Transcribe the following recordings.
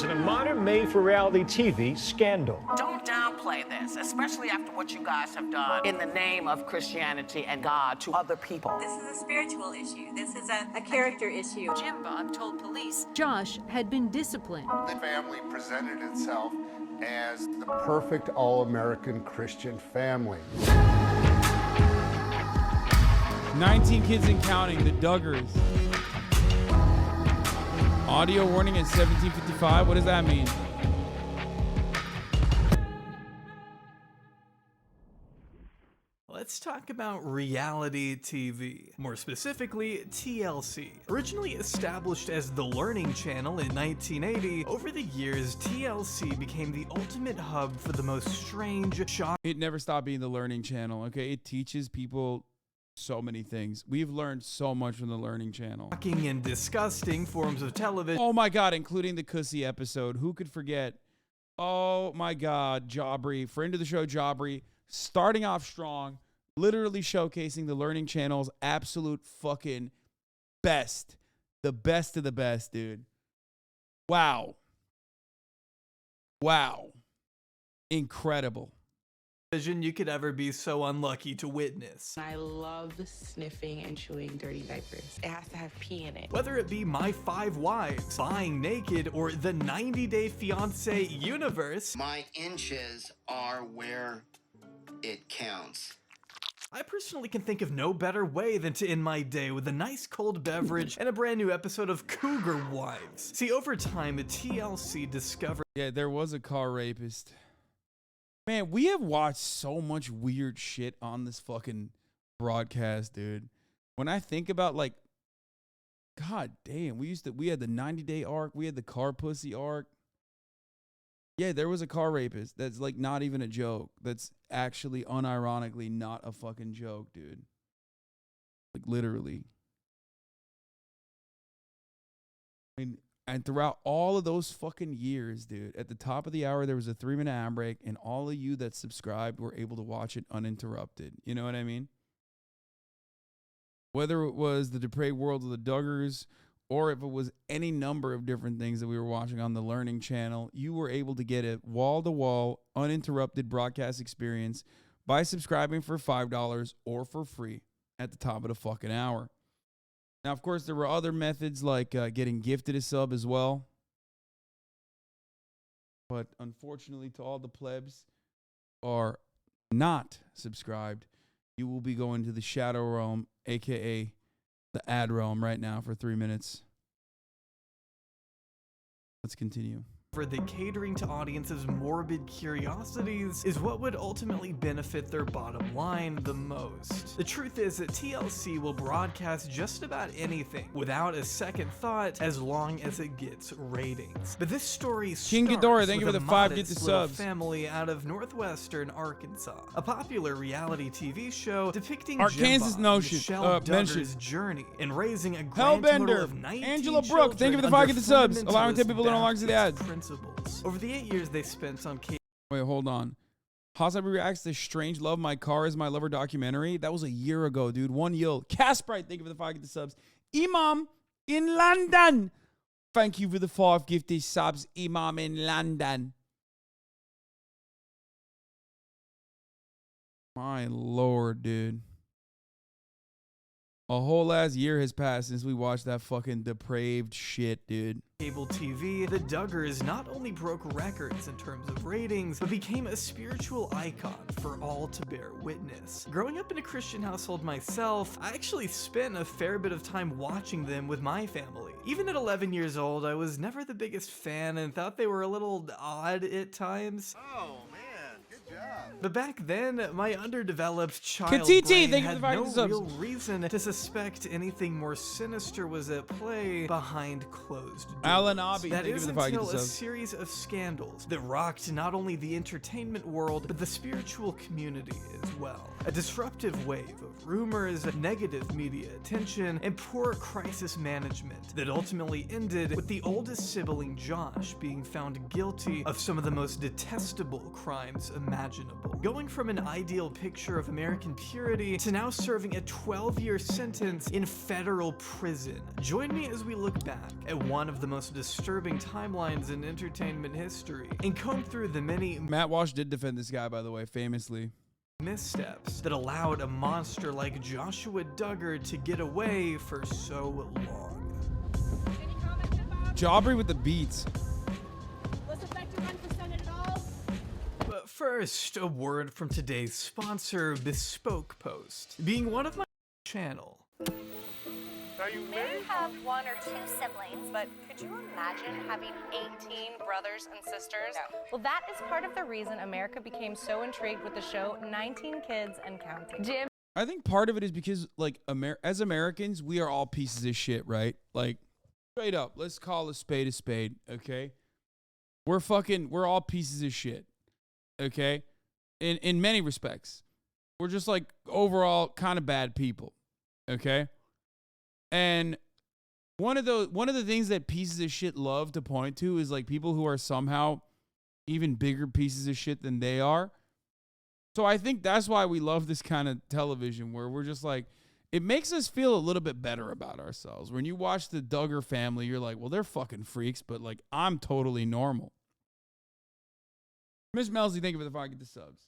Duggars in a modern made-for-reality TV scandal. Don't downplay this, especially after what you guys have done in the name of Christianity and God to other people. This is a spiritual issue. This is a character issue. Jimbo told police Josh had been disciplined. The family presented itself as the perfect all-American Christian family. 19 kids and counting, the Duggars. Audio warning at 17:55. What does that mean? Let's talk about reality TV, more specifically TLC. Originally established as the Learning Channel in 1980, over the years TLC became the ultimate hub for the most strange, shocking. It never stopped being the Learning Channel, okay? It teaches people so many things. We've learned so much from the Learning Channel. Shocking and disgusting forms of television. Oh my God, including the Cussy episode. Who could forget? Oh my God, Jabri, friend of the show Jabri, starting off strong, literally showcasing the Learning Channel's absolute fucking best. The best of the best, dude. Wow. Wow. Incredible. You could ever be so unlucky to witness. I love sniffing and chewing dirty diapers. It has to have pee in it. Whether it be My 5 Wives, Buying Naked, or the 90-Day Fiance universe, my inches are where it counts. I personally can think of no better way than to end my day with a nice cold beverage and a brand new episode of Cougar Wives. See, over time, TLC discovered... Yeah, there was a car rapist. Man, we have watched so much weird shit on this fucking broadcast, dude. When I think about, like, God damn, we had the 90-day arc, we had the car pussy arc. Yeah, there was a car rapist. That's like not even a joke. That's actually unironically not a fucking joke, dude. Like literally. I mean, and throughout all of those fucking years, dude, at the top of the hour, there was a 3-minute ad break, and all of you that subscribed were able to watch it uninterrupted. You know what I mean? Whether it was the Depraved World of the Duggars, or if it was any number of different things that we were watching on the Learning Channel, you were able to get a wall-to-wall, uninterrupted broadcast experience by subscribing for $5 or for free at the top of the fucking hour. Now, of course, there were other methods like getting gifted a sub as well. But unfortunately, to all the plebs who are not subscribed, you will be going to the Shadow Realm, a.k.a. the ad realm right now for 3 minutes. Let's continue. For the catering to audiences' morbid curiosities is what would ultimately benefit their bottom line the most. The truth is that TLC will broadcast just about anything without a second thought as long as it gets ratings. But this story King Ghidorah, thank you for the 5 get the subs. Family out of northwestern Arkansas, a popular reality TV show depicting Arkansas Jimbo Notion, Michelle Duggars' mention. journey in raising a grand total Hellbender, of 19 Angela Brooke, thank you for the 5 get the subs. Allowing 10 people to no longer see the ads. Principles. Over the 8 years they spent on Wait, hold on. HasanAbi reacts to Strange Love, My Car Is My Lover documentary. That was a year ago, dude. 1 year. Casprite, thank you for the 5 gifted subs. Imam in London. Thank you for the 5 gifted subs. Imam in London. My lord, dude. A whole ass year has passed since we watched that fucking depraved shit, dude. Cable TV, the Duggars not only broke records in terms of ratings, but became a spiritual icon for all to bear witness. Growing up in a Christian household myself, I actually spent a fair bit of time watching them with my family. Even at 11 years old, I was never the biggest fan and thought they were a little odd at times. Oh, man, good job. But back then, my underdeveloped child Katiti, brain thank you for had the no 5 subs. real reason to suspect anything more sinister was at play behind closed doors. HasanAbi, That thank you is for the 5 until gifted a subs. series of scandals that rocked not only the entertainment world, but the spiritual community as well. A disruptive wave of rumors, negative media attention, and poor crisis management that ultimately ended with the oldest sibling, Josh, being found guilty of some of the most detestable crimes imaginable. unimaginable, going from an ideal picture of American purity to now serving a 12-year sentence in federal prison. Join me as we look back at one of the most disturbing timelines in entertainment history and comb through the many Matt Walsh did defend this guy, by the way, famously. missteps that allowed a monster like Joshua Duggar to get away for so long. Jaubrey with the beats. But first, a word from today's sponsor, Bespoke Post. Being one of my channel. You may have one or two siblings, but could you imagine having 18 brothers and sisters? No. Well, that is part of the reason America became so intrigued with the show 19 Kids and Counting. Jim. I think part of it is because, like, as Americans, we are all pieces of shit, right? Like, straight up, let's call a spade, okay? We're all pieces of shit, okay? In many respects. We're just, like, overall kind of bad people, okay? And one of the things that pieces of shit love to point to is, like, people who are somehow even bigger pieces of shit than they are. So I think that's why we love this kind of television, where we're just like, it makes us feel a little bit better about ourselves. When you watch the Duggar family, you're like, well, they're fucking freaks, but, like, I'm totally normal. Miss Melzy, thank you for the 5 get the subs.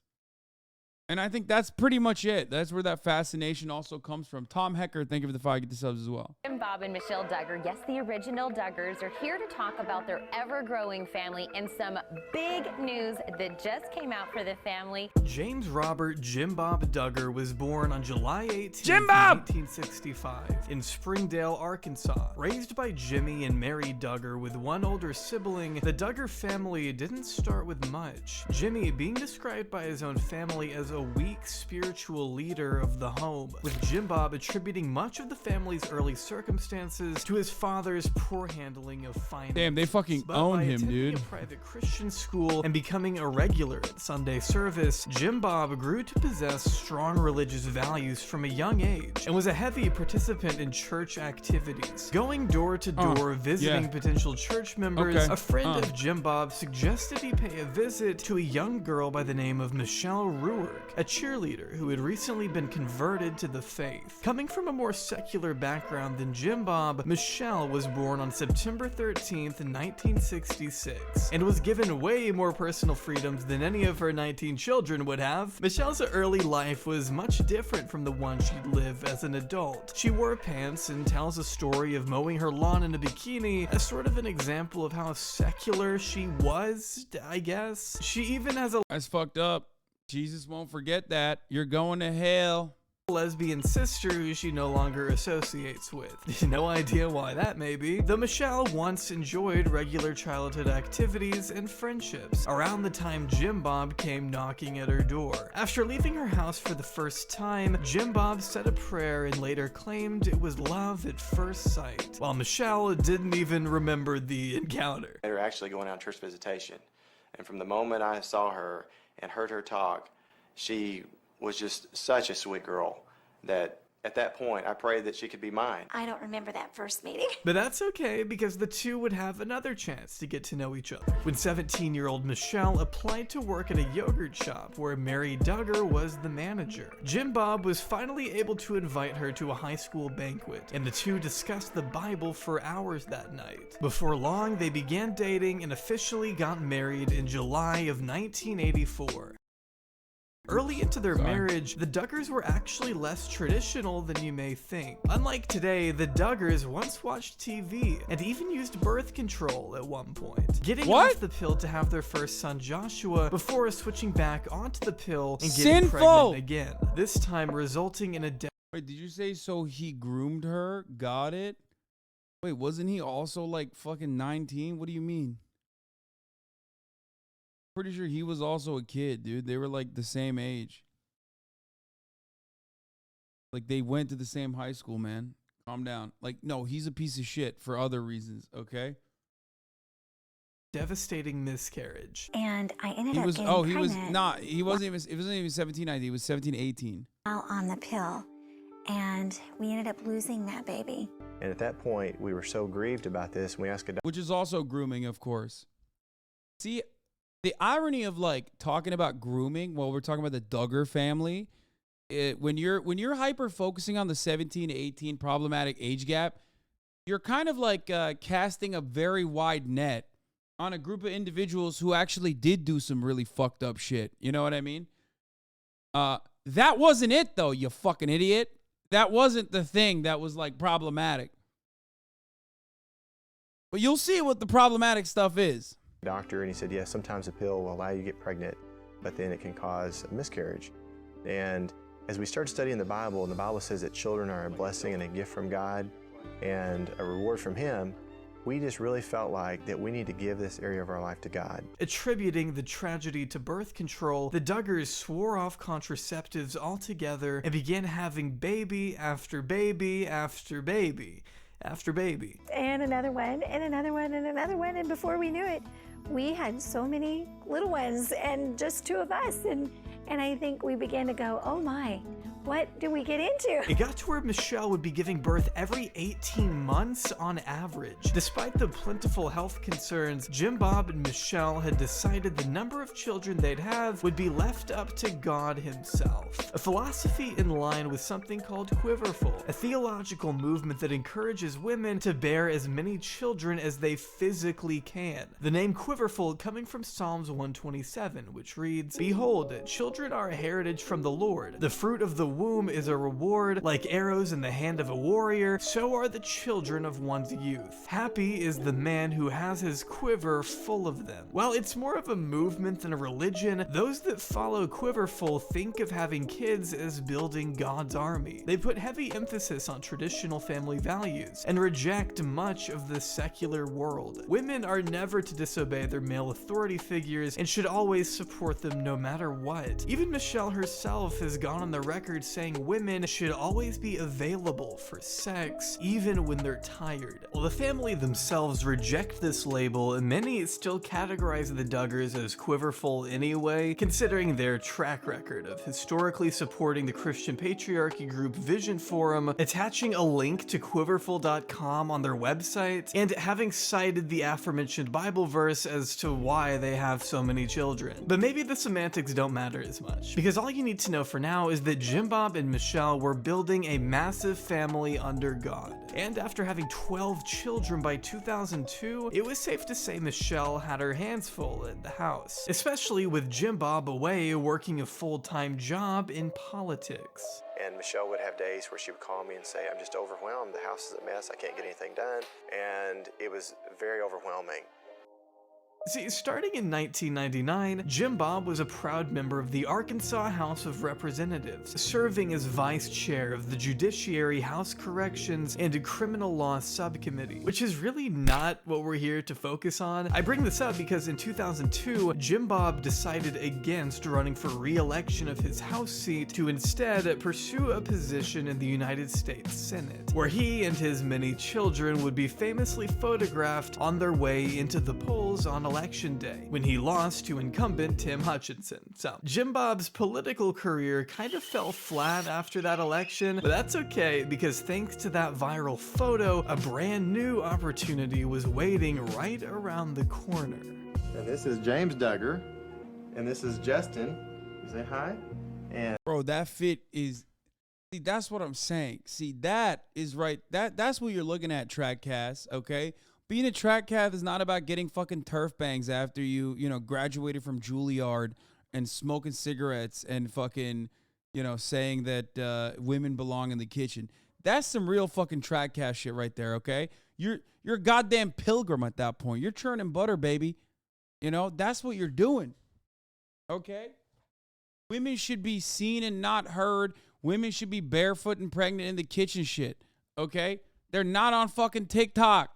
And I think that's pretty much it. That's where that fascination also comes from. Tom Hecker, thank you for the 5 get the subs as well. Jim Bob and Michelle Duggar, yes, the original Duggars, are here to talk about their ever-growing family and some big news that just came out for the family. James Robert Jim Bob Duggar was born on July 18, 1965 in Springdale, Arkansas. Raised by Jimmy and Mary Duggar with one older sibling, the Duggar family didn't start with much. Jimmy being described by his own family as a weak spiritual leader of the home, with Jim Bob attributing much of the family's early circumstances to his father's poor handling of finance. Damn, they fucking own him, dude. A private Christian school and becoming a regular at Sunday service, Jim Bob grew to possess strong religious values from a young age and was a heavy participant in church activities. Going door to door, visiting potential church members, a friend of Jim Bob suggested he pay a visit to a young girl by the name of Michelle Ruark, a cheerleader who had recently been converted to the faith. Coming from a more secular background than Jim Bob, Michelle was born on September 13th, 1966, and was given way more personal freedoms than any of her 19 children would have. Michelle's early life was much different from the one she'd live as an adult. She wore pants and tells a story of mowing her lawn in a bikini as sort of an example of how secular she was, I guess. She even has a That's fucked up. Jesus won't forget that. You're going to hell. Lesbian sister who she no longer associates with. No idea why that may be, though Michelle once enjoyed regular childhood activities and friendships around the time Jim Bob came knocking at her door. After leaving her house for the first time, Jim Bob said a prayer and later claimed it was love at first sight, while Michelle didn't even remember the encounter. They were actually going on church visitation, and from the moment I saw her and heard her talk, she was just such a sweet girl that at that point I prayed that she could be mine. I don't remember that first meeting. But that's okay, because the two would have another chance to get to know each other when 17-year-old Michelle applied to work at a yogurt shop where Mary Duggar was the manager. Jim Bob was finally able to invite her to a high school banquet, and the two discussed the Bible for hours that night. Before long, they began dating and officially got married in July of 1984. Early into their marriage, the Duggars were actually less traditional than you may think. Unlike today, the Duggars once watched TV and even used birth control at one point, getting off the pill to have their first son Joshua before switching back onto the pill and getting pregnant again, this time resulting in a death. Wait, did you say so he groomed her? Got it? Wait, wasn't he also like fucking 19? What do you mean? Pretty sure he was also a kid, dude. They were like the same age. Like they went to the same high school, man. Calm down. Like, no, he's a piece of shit for other reasons, okay? Devastating miscarriage. And I ended up getting pregnant. He wasn't even 17, he was 17, 18. While on the pill. And we ended up losing that baby. And at that point, we were so grieved about this, and we asked a doctor. Which is also grooming, of course. See, the irony of like talking about grooming while we're talking about the Duggar family, when you're hyper focusing on the 17 to 18 problematic age gap, you're kind of like casting a very wide net on a group of individuals who actually did do some really fucked up shit. You know what I mean? That wasn't it though, you fucking idiot. That wasn't the thing that was like problematic. But you'll see what the problematic stuff is. Doctor, and he said, yes, sometimes a pill will allow you to get pregnant, but then it can cause a miscarriage. And as we started studying the Bible, and the Bible says that children are a blessing and a gift from God and a reward from Him, we just really felt like that we need to give this area of our life to God. Attributing the tragedy to birth control, the Duggars swore off contraceptives altogether and began having baby after baby after baby after baby. And another one, and another one, and another one, and before we knew it, we had so many little ones and just two of us, and I think we began to go, oh my, what did we get into? It got to where Michelle would be giving birth every 18 months on average. Despite the plentiful health concerns, Jim Bob and Michelle had decided the number of children they'd have would be left up to God Himself. A philosophy in line with something called Quiverful, a theological movement that encourages women to bear as many children as they physically can. The name Quiverful coming from Psalms 127, which reads, "Behold, children are a heritage from the Lord. The fruit of the womb is a reward. Like arrows in the hand of a warrior, so are the children of one's youth. Happy is the man who has his quiver full of them." While it's more of a movement than a religion, those that follow Quiverful think of having kids as building God's army. They put heavy emphasis on traditional family values and reject much of the secular world. Women are never to disobey their male authority figures and should always support them no matter what. Even Michelle herself has gone on the record saying women should always be available for sex, even when they're tired. While the family themselves reject this label, many still categorize the Duggars as Quiverful anyway, considering their track record of historically supporting the Christian patriarchy group Vision Forum, attaching a link to quiverful.com on their website, and having cited the aforementioned Bible verse as to why they have so many children. But maybe the semantics don't matter as much, because all you need to know for now is that Jim Bob and Michelle were building a massive family under God. And after having 12 children by 2002, it was safe to say Michelle had her hands full in the house, especially with Jim Bob away working a full-time job in politics. And Michelle would have days where she would call me and say, I'm just overwhelmed, the house is a mess, I can't get anything done. And it was very overwhelming. See, starting in 1999, Jim Bob was a proud member of the Arkansas House of Representatives, serving as vice chair of the Judiciary, House Corrections, and Criminal Law Subcommittee, which is really not what we're here to focus on. I bring this up because in 2002, Jim Bob decided against running for re-election of his House seat to instead pursue a position in the United States Senate, where he and his many children would be famously photographed on their way into the polls on Election Day, when he lost to incumbent Tim Hutchinson. So, Jim Bob's political career kind of fell flat after that election, but that's okay, because thanks to that viral photo, a brand new opportunity was waiting right around the corner. And this is James Duggar, and this is Justin. You say hi? And bro, that fit is, see, that's what I'm saying. See, that is right. That's what you're looking at, Trackcast, okay? Being a track cat is not about getting fucking turf bangs after you graduated from Juilliard and smoking cigarettes and fucking, saying that women belong in the kitchen. That's some real fucking track cat shit right there, okay? You're a goddamn pilgrim at that point. You're churning butter, baby. That's what you're doing, okay? Women should be seen and not heard. Women should be barefoot and pregnant in the kitchen shit, okay? They're not on fucking TikTok.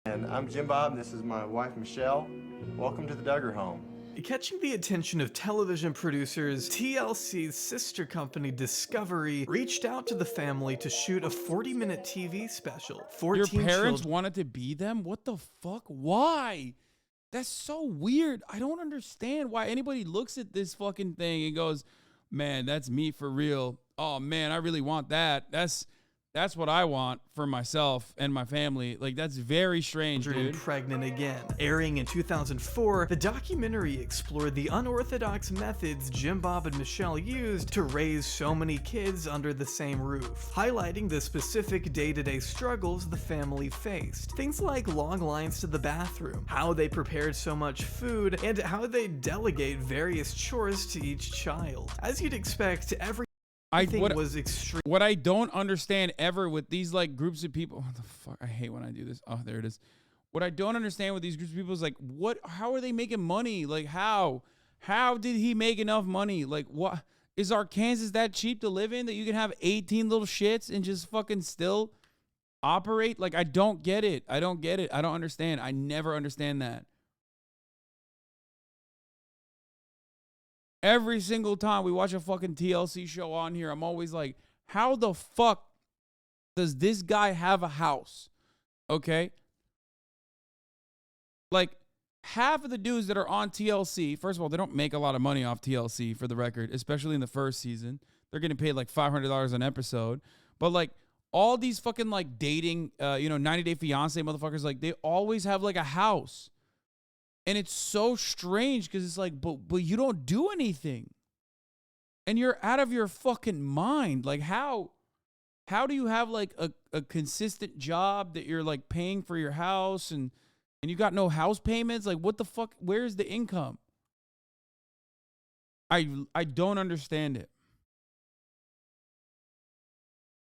And I'm Jim Bob, and this is my wife, Michelle. Welcome to the Duggar home. Catching the attention of television producers, TLC's sister company Discovery reached out to the family to shoot a 40-minute TV special. Your parents wanted to be them? What the fuck? Why? That's so weird. I don't understand why anybody looks at this fucking thing and goes, man, that's me for real. Oh, man, I really want that. That's what I want for myself and my family. Like, that's very strange, dude. Pregnant again. Airing in 2004, the documentary explored the unorthodox methods Jim Bob and Michelle used to raise so many kids under the same roof, highlighting the specific day-to-day struggles the family faced. Things like long lines to the bathroom, how they prepared so much food, and how they delegate various chores to each child. As you'd expect, what I don't understand ever with these like groups of people, what the fuck, I hate when I do this. Oh, there it is. What I don't understand with these groups of people is like, how are they making money? Like, how did he make enough money? Like, what is Arkansas that cheap to live in that you can have 18 little shits and just fucking still operate? Like, I don't get it. I don't get it. I don't understand. I never understand that. Every single time we watch a fucking TLC show on here, I'm always like, how the fuck does this guy have a house? Okay? Like, half of the dudes that are on TLC, first of all, they don't make a lot of money off TLC, for the record, especially in the first season. They're getting paid like $500 an episode. But like, all these fucking like dating, 90 Day Fiance motherfuckers, like, they always have like a house. And it's so strange because it's like, but you don't do anything. And you're out of your fucking mind. Like, how do you have like a consistent job that you're like paying for your house and you got no house payments? Like, what the fuck? Where's the income? I don't understand it.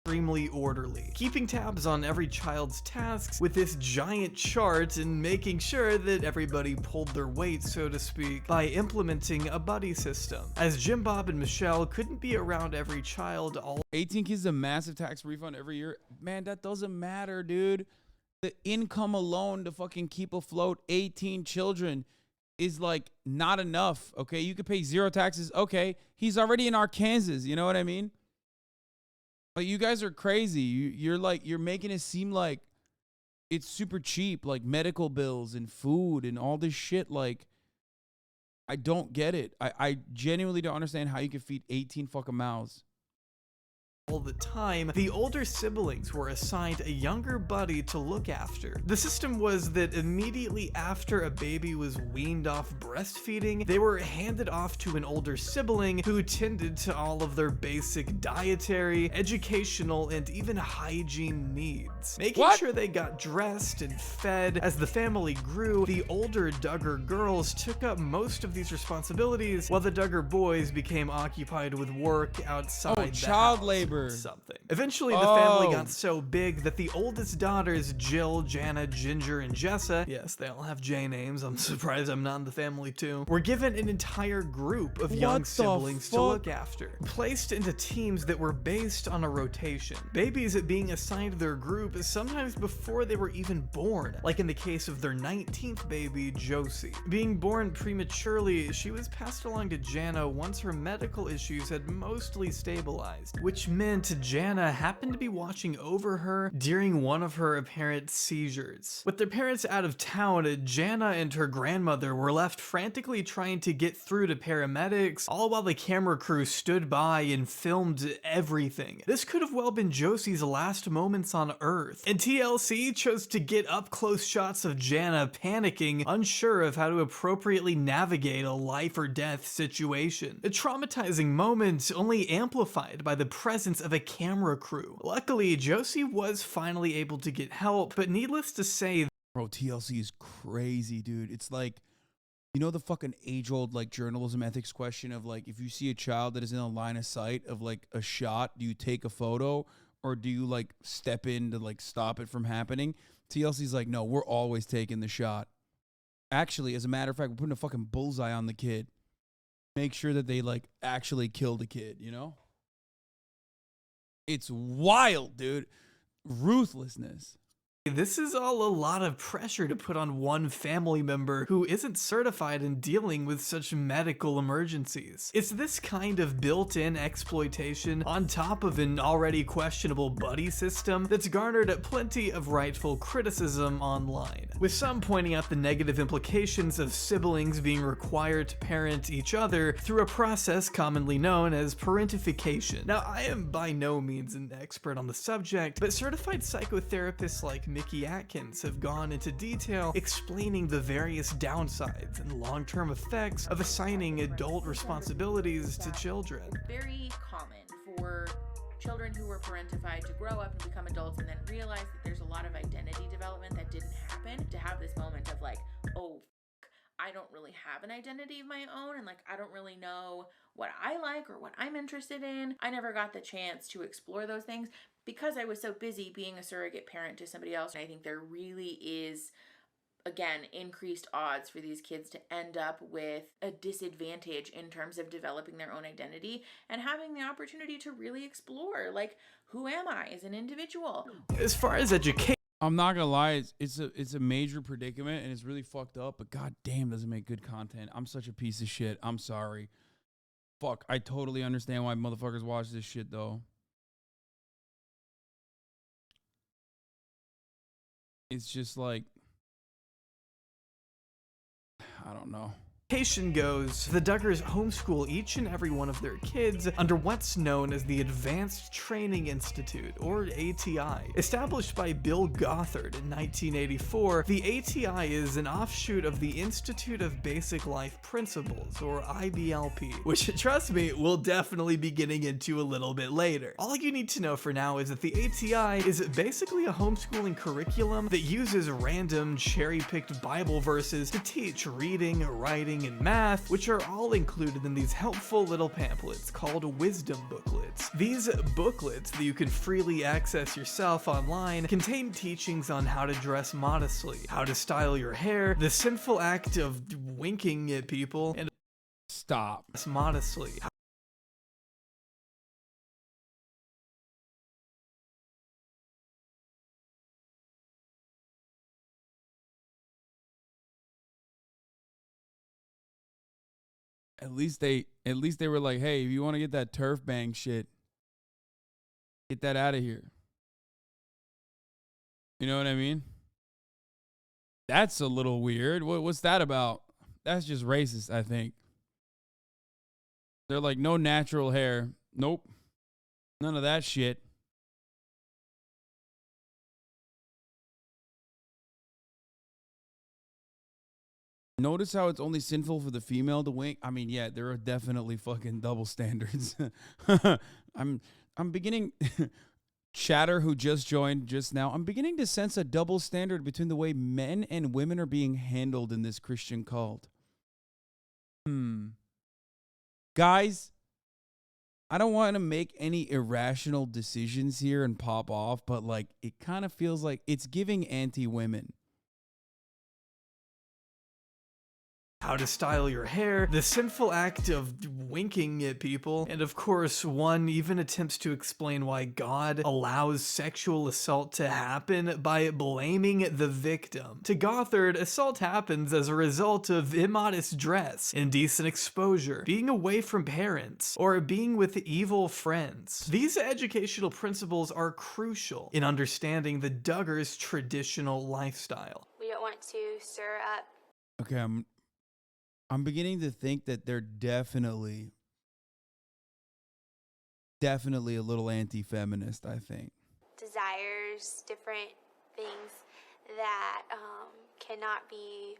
Extremely orderly, keeping tabs on every child's tasks with this giant chart and making sure that everybody pulled their weight, so to speak, by implementing a buddy system. As Jim Bob and Michelle couldn't be around every child all 18 kids, a massive tax refund every year. Man, that doesn't matter, dude. The income alone to fucking keep afloat 18 children is like not enough. Okay, you could pay zero taxes. Okay, he's already in Arkansas. You know what I mean? Like, you guys are crazy. You're making it seem like it's super cheap, like medical bills and food and all this shit. Like, I don't get it. I genuinely don't understand how you can feed 18 fucking mouths. All the time, the older siblings were assigned a younger buddy to look after. The system was that immediately after a baby was weaned off breastfeeding, they were handed off to an older sibling who tended to all of their basic dietary, educational, and even hygiene needs, making sure they got dressed and fed. As the family grew, the older Duggar girls took up most of these responsibilities, while the Duggar boys became occupied with work outside child labor. Something. Eventually, the family got so big that the oldest daughters, Jill, Jana, Ginger, and Jessa, yes, they all have J names, I'm surprised I'm not in the family too, were given an entire group of young siblings to look after, placed into teams that were based on a rotation. Babies being assigned their group sometimes before they were even born, like in the case of their 19th baby, Josie. Being born prematurely, she was passed along to Jana once her medical issues had mostly stabilized, which meant Jana happened to be watching over her during one of her apparent seizures. With their parents out of town, Jana and her grandmother were left frantically trying to get through to paramedics, all while the camera crew stood by and filmed everything. This could have well been Josie's last moments on Earth, and TLC chose to get up close shots of Jana panicking, unsure of how to appropriately navigate a life or death situation. A traumatizing moment only amplified by the presence of a camera crew. Luckily, Josie was finally able to get help, but needless to say, bro, TLC is crazy, dude. It's like, you know, the fucking age-old like journalism ethics question of like, if you see a child that is in a line of sight of like a shot, do you take a photo or do you like step in to like stop it from happening? TLC's like, no, we're always taking the shot. Actually, as a matter of fact, we're putting a fucking bullseye on the kid. Make sure that they like actually kill the kid, you know? It's wild, dude. Ruthlessness. This is all a lot of pressure to put on one family member who isn't certified in dealing with such medical emergencies. It's this kind of built-in exploitation on top of an already questionable buddy system that's garnered plenty of rightful criticism online, with some pointing out the negative implications of siblings being required to parent each other through a process commonly known as parentification. Now, I am by no means an expert on the subject, but certified psychotherapists like Mickey Atkins have gone into detail explaining the various downsides and long-term effects of assigning adult responsibilities to children. Very common for children who were parentified to grow up and become adults and then realize that there's a lot of identity development that didn't happen, to have this moment of like, oh, I don't really have an identity of my own, and like I don't really know what I like or what I'm interested in. I never got the chance to explore those things because I was so busy being a surrogate parent to somebody else. And I think there really is, again, increased odds for these kids to end up with a disadvantage in terms of developing their own identity and having the opportunity to really explore, like, who am I as an individual? As far as education, I'm not gonna lie, it's a major predicament and it's really fucked up, but god damn does it make good content. I'm such a piece of shit. I'm sorry. Fuck, I totally understand why motherfuckers watch this shit though. It's just like, I don't know. Education goes, the Duggars homeschool each and every one of their kids under what's known as the Advanced Training Institute, or ATI. Established by Bill Gothard in 1984, the ATI is an offshoot of the Institute of Basic Life Principles, or IBLP, which, trust me, we'll definitely be getting into a little bit later. All you need to know for now is that the ATI is basically a homeschooling curriculum that uses random cherry-picked Bible verses to teach reading, writing, and math, which are all included in these helpful little pamphlets called wisdom booklets. These booklets that you can freely access yourself online contain teachings on how to dress modestly, how to style your hair, the sinful act of winking at people, and stop modestly. At least they were like, hey, if you want to get that turf bang shit, get that out of here. You know what I mean? That's a little weird. What's that about? That's just racist, I think. They're like, no natural hair. Nope. None of that shit. Notice how it's only sinful for the female to wink? I mean, yeah, there are definitely fucking double standards. I'm beginning Chatter, who just joined just now, I'm beginning to sense a double standard between the way men and women are being handled in this Christian cult. Guys, I don't want to make any irrational decisions here and pop off, but like it kind of feels like it's giving anti-women. How to style your hair, the sinful act of winking at people, and of course, one even attempts to explain why God allows sexual assault to happen by blaming the victim. To Gothard, assault happens as a result of immodest dress, indecent exposure, being away from parents, or being with evil friends. These educational principles are crucial in understanding the Duggars' traditional lifestyle. We don't want to stir up. Okay, I'm beginning to think that they're definitely a little anti-feminist, I think. Desires, different things that cannot be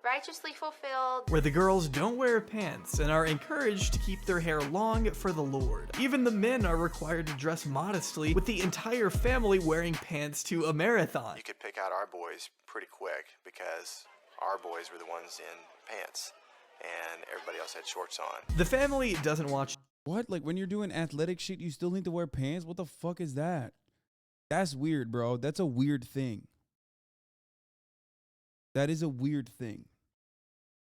righteously fulfilled. Where the girls don't wear pants and are encouraged to keep their hair long for the Lord. Even the men are required to dress modestly, with the entire family wearing pants to a marathon. You could pick out our boys pretty quick because our boys were the ones in pants and everybody else had shorts on. The family doesn't watch. What? Like when you're doing athletic shit, you still need to wear pants? What the fuck is that? That's weird, bro. That's a weird thing. That is a weird thing.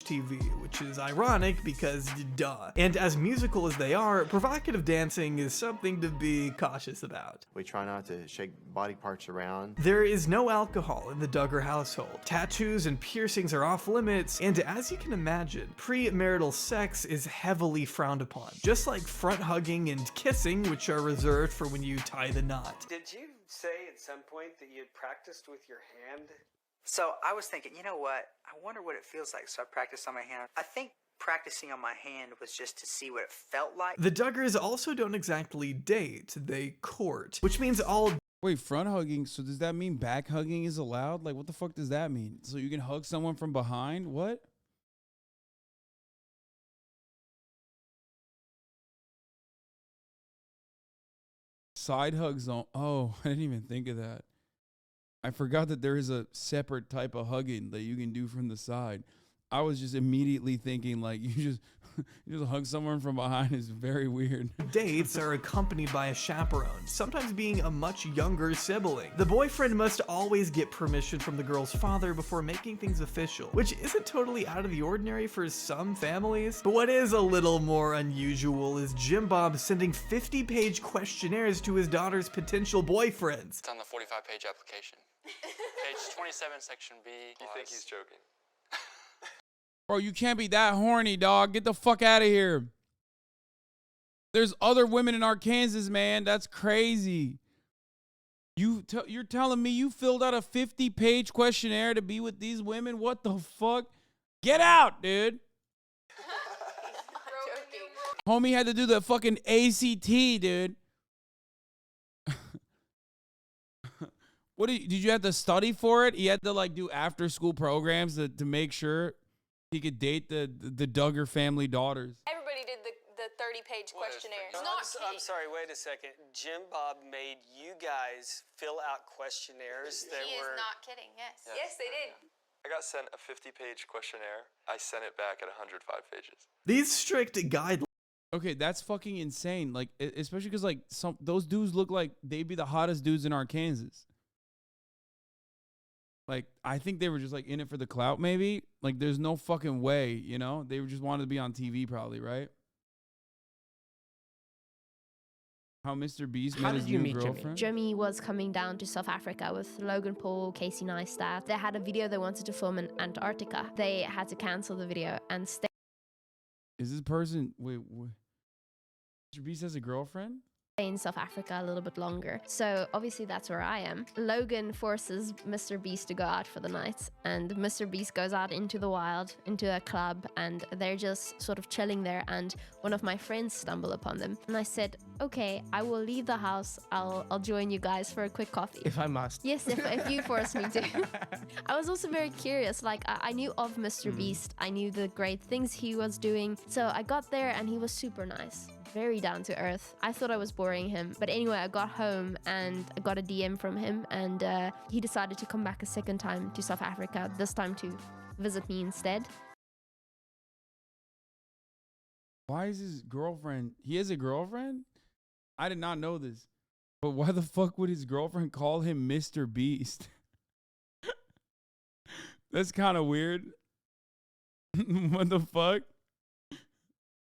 TV, which is ironic because duh. And as musical as they are, provocative dancing is something to be cautious about. We try not to shake body parts around. There is no alcohol in the Duggar household. Tattoos and piercings are off limits, and as you can imagine, premarital sex is heavily frowned upon, just like front hugging and kissing, which are reserved for when you tie the knot. Did you say at some point that you'd practiced with your hand? So I was thinking, you know what? I wonder what it feels like. So I practiced on my hand. I think practicing on my hand was just to see what it felt like. The Duggars also don't exactly date, they court, which means all— Wait, front hugging, so does that mean back hugging is allowed? Like, what the fuck does that mean? So you can hug someone from behind? What? Side hugs on— oh, I didn't even think of that. I forgot that there is a separate type of hugging that you can do from the side. I was just immediately thinking like you just hug someone from behind is very weird. Dates are accompanied by a chaperone, sometimes being a much younger sibling. The boyfriend must always get permission from the girl's father before making things official, which isn't totally out of the ordinary for some families. But what is a little more unusual is Jim Bob sending 50-page questionnaires to his daughter's potential boyfriends. It's on the 45-page application. Page 27, section B. You think he's joking? Bro, you can't be that horny, dog. Get the fuck out of here. There's other women in Arkansas, man. That's crazy. You're telling me you filled out a 50-page questionnaire to be with these women? What the fuck? Get out, dude. Homie had to do the fucking ACT, dude. What did you have to study for it? He had to like do after school programs to make sure he could date the Duggar family daughters. Everybody did the 30-page questionnaire. I'm sorry, wait a second. Jim Bob made you guys fill out questionnaires that He were... is not kidding, yes. Yes. They did. I got sent a 50-page questionnaire. I sent it back at 105 pages. These strict guidelines. Okay, that's fucking insane. Like, especially because like those dudes look like they'd be the hottest dudes in Arkansas. Like, I think they were just like in it for the clout, maybe. Like, there's no fucking way, you know? They just wanted to be on TV, probably, right? How Mr. Beast met his new girlfriend? Jimmy was coming down to South Africa with Logan Paul, Casey Neistat. They had a video they wanted to film in Antarctica. They had to cancel the video and stay. Is this person... Wait. Mr. Beast has a girlfriend? In South Africa a little bit longer. So obviously that's where I am. Logan forces Mr. Beast to go out for the night, and Mr. Beast goes out into the wild, into a club, and they're just sort of chilling there, and one of my friends stumble upon them. And I said, okay, I will leave the house. I'll join you guys for a quick coffee. If I must. Yes, if you force me to. I was also very curious. Like, I knew of Mr. Beast. I knew the great things he was doing. So I got there and he was super nice. Very down to earth. I thought I was boring him. But anyway, I got home and I got a DM from him, and he decided to come back a second time to South Africa, this time to visit me instead. Why is his girlfriend... He has a girlfriend? I did not know this. But why the fuck would his girlfriend call him Mr. Beast? That's kind of weird. What the fuck?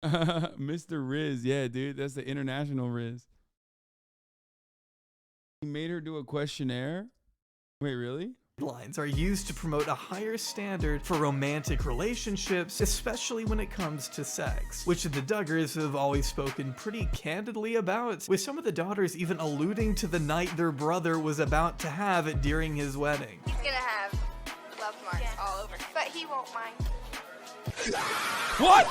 Mr. Riz. Yeah, dude. That's the international Riz. He made her do a questionnaire? Wait, really? Lines are used to promote a higher standard for romantic relationships, especially when it comes to sex, which the Duggars have always spoken pretty candidly about, with some of the daughters even alluding to the night their brother was about to have during his wedding. He's gonna have love marks all over, but he won't mind. What?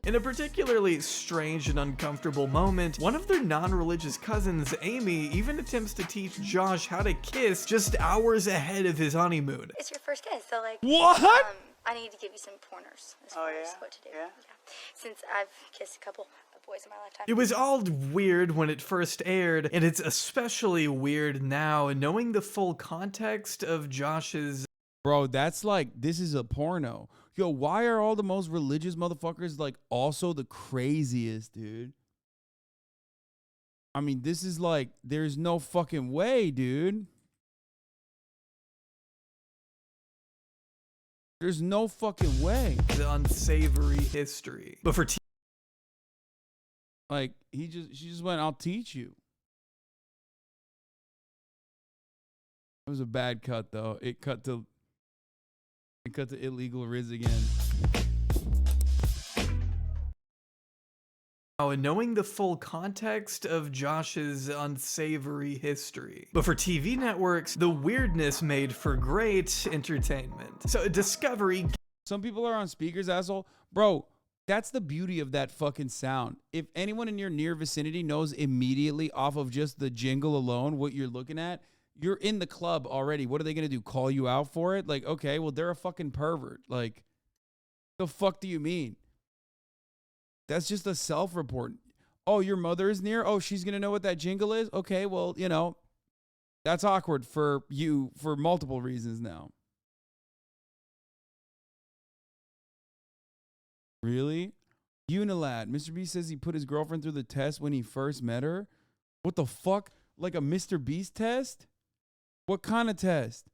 In a particularly strange and uncomfortable moment, one of their non-religious cousins, Amy, even attempts to teach Josh how to kiss just hours ahead of his honeymoon. It's your first kiss, so like... What? I need to give you some pointers as far as what to do. Yeah. Since I've kissed a couple of boys in my lifetime. It was all weird when it first aired, and it's especially weird now, knowing the full context of Josh's... Bro, that's like, this is a porno. Yo, why are all the most religious motherfuckers like also the craziest, dude? I mean, this is like, there's no fucking way, dude. There's no fucking way. The unsavory history. But for like, she just went, I'll teach you. It was a bad cut though. It cut to illegal Riz again. Oh, and knowing the full context of Josh's unsavory history. But for TV networks, the weirdness made for great entertainment. So Discovery. Some people are on speakers, asshole. Bro, that's the beauty of that fucking sound. If anyone in your near vicinity knows immediately off of just the jingle alone what you're looking at, you're in the club already. What are they going to do? Call you out for it? Like, okay, well, they're a fucking pervert. Like, the fuck do you mean? That's just a self-report. Oh, your mother is near? Oh, she's going to know what that jingle is? Okay, well, you know, that's awkward for you for multiple reasons now. Really? Unilad. Mr. Beast says he put his girlfriend through the test when he first met her. What the fuck? Like a Mr. Beast test? What kind of test?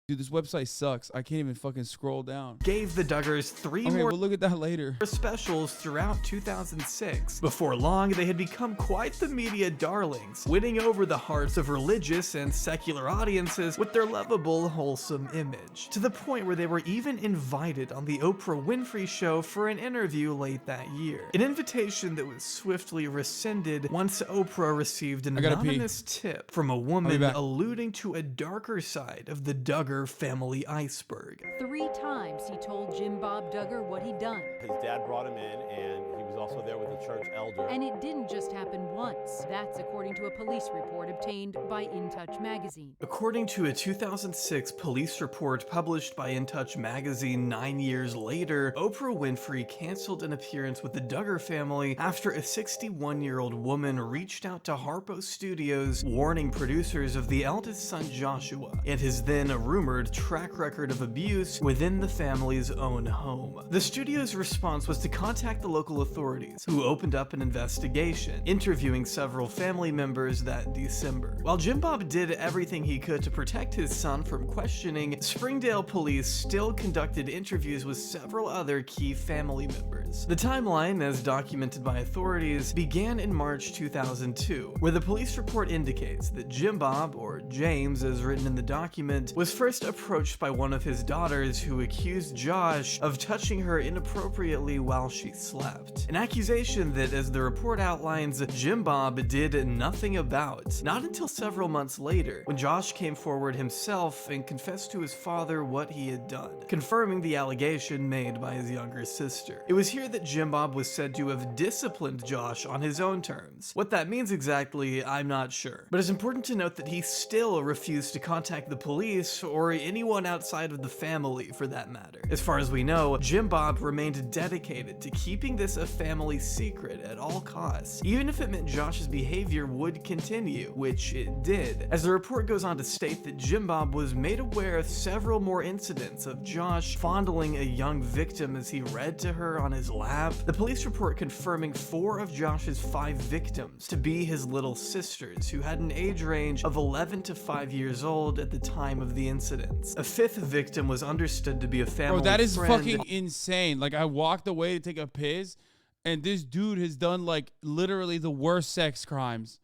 Dude, this website sucks. I can't even fucking scroll down. Gave the Duggars three more we'll look at that later. Specials throughout 2006. Before long, they had become quite the media darlings, winning over the hearts of religious and secular audiences with their lovable, wholesome image. To the point where they were even invited on the Oprah Winfrey Show for an interview late that year. An invitation that was swiftly rescinded once Oprah received an anonymous tip from a woman alluding to a darker side of the Duggar family iceberg. 3 times he told Jim Bob Duggar what he'd done. His dad brought him in, and he was also there with the church elder. And it didn't just happen once. That's according to a police report obtained by In Touch magazine. According to a 2006 police report published by In Touch magazine 9 years later, Oprah Winfrey canceled an appearance with the Duggar family after a 61-year-old woman reached out to Harpo Studios, warning producers of the eldest son Joshua and his then rumored track record of abuse within the family's own home. The studio's response was to contact the local authorities, who opened up an investigation, interviewing several family members that December. While Jim Bob did everything he could to protect his son from questioning, Springdale police still conducted interviews with several other key family members. The timeline, as documented by authorities, began in March 2002, where the police report indicates that Jim Bob, or James as written in the document, was first approached by one of his daughters who accused Josh of touching her inappropriately while she slept. An accusation that, as the report outlines, Jim Bob did nothing about. Not until several months later, when Josh came forward himself and confessed to his father what he had done, confirming the allegation made by his younger sister. It was here that Jim Bob was said to have disciplined Josh on his own terms. What that means exactly, I'm not sure. But it's important to note that he still refused to contact the police or anyone outside of the family for that matter. As far as we know, Jim Bob remained dedicated to keeping this a family secret at all costs, even if it meant Josh's behavior would continue, which it did. As the report goes on to state that Jim Bob was made aware of several more incidents of Josh fondling a young victim as he read to her on his lap, the police report confirming 4 of Josh's 5 victims to be his little sisters, who had an age range of 11 to 5 years old at the time of the incidents. A 5th victim was understood to be a family friend. Bro, that is fucking insane. Like, I walked away to take a piss, and this dude has done, like, literally the worst sex crimes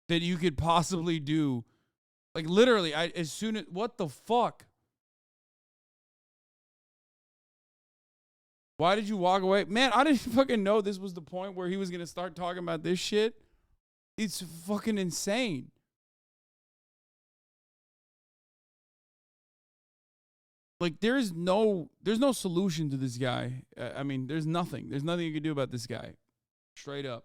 that you could possibly do. Like, literally, what the fuck? Why did you walk away? Man, I didn't fucking know this was the point where he was going to start talking about this shit. It's fucking insane. Like, there's no solution to this guy. I mean, there's nothing. There's nothing you can do about this guy. Straight up.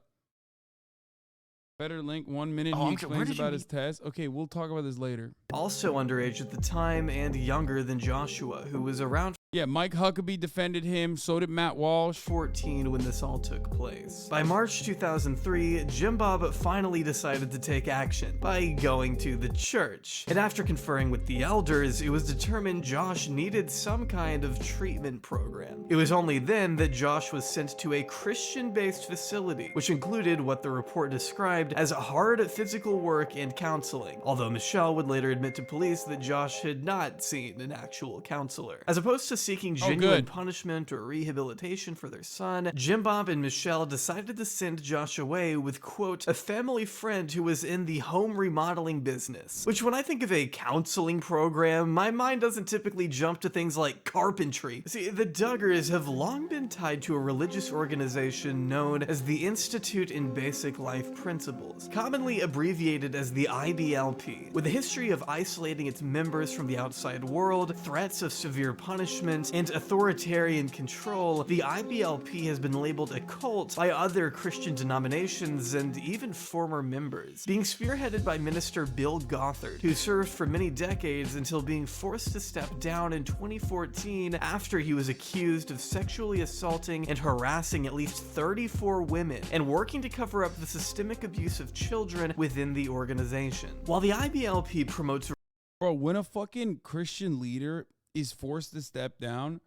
Better link 1 minute. He explains about his test. Okay, we'll talk about this later. Also underage at the time and younger than Joshua, who was around. Yeah, Mike Huckabee defended him. So did Matt Walsh. 14 when this all took place. By March 2003, Jim Bob finally decided to take action by going to the church. And after conferring with the elders, it was determined Josh needed some kind of treatment program. It was only then that Josh was sent to a Christian-based facility, which included what the report described as hard physical work and counseling, although Michelle would later admit to police that Josh had not seen an actual counselor. As opposed to of seeking genuine punishment or rehabilitation for their son, Jim Bob and Michelle decided to send Josh away with, quote, a family friend who was in the home remodeling business. Which, when I think of a counseling program, my mind doesn't typically jump to things like carpentry. See, the Duggars have long been tied to a religious organization known as the Institute in Basic Life Principles, commonly abbreviated as the IBLP. With a history of isolating its members from the outside world, threats of severe punishment, and authoritarian control, the IBLP has been labeled a cult by other Christian denominations and even former members, being spearheaded by Minister Bill Gothard, who served for many decades until being forced to step down in 2014 after he was accused of sexually assaulting and harassing at least 34 women and working to cover up the systemic abuse of children within the organization. While the IBLP promotes— Bro, when a fucking Christian leader is forced to step down,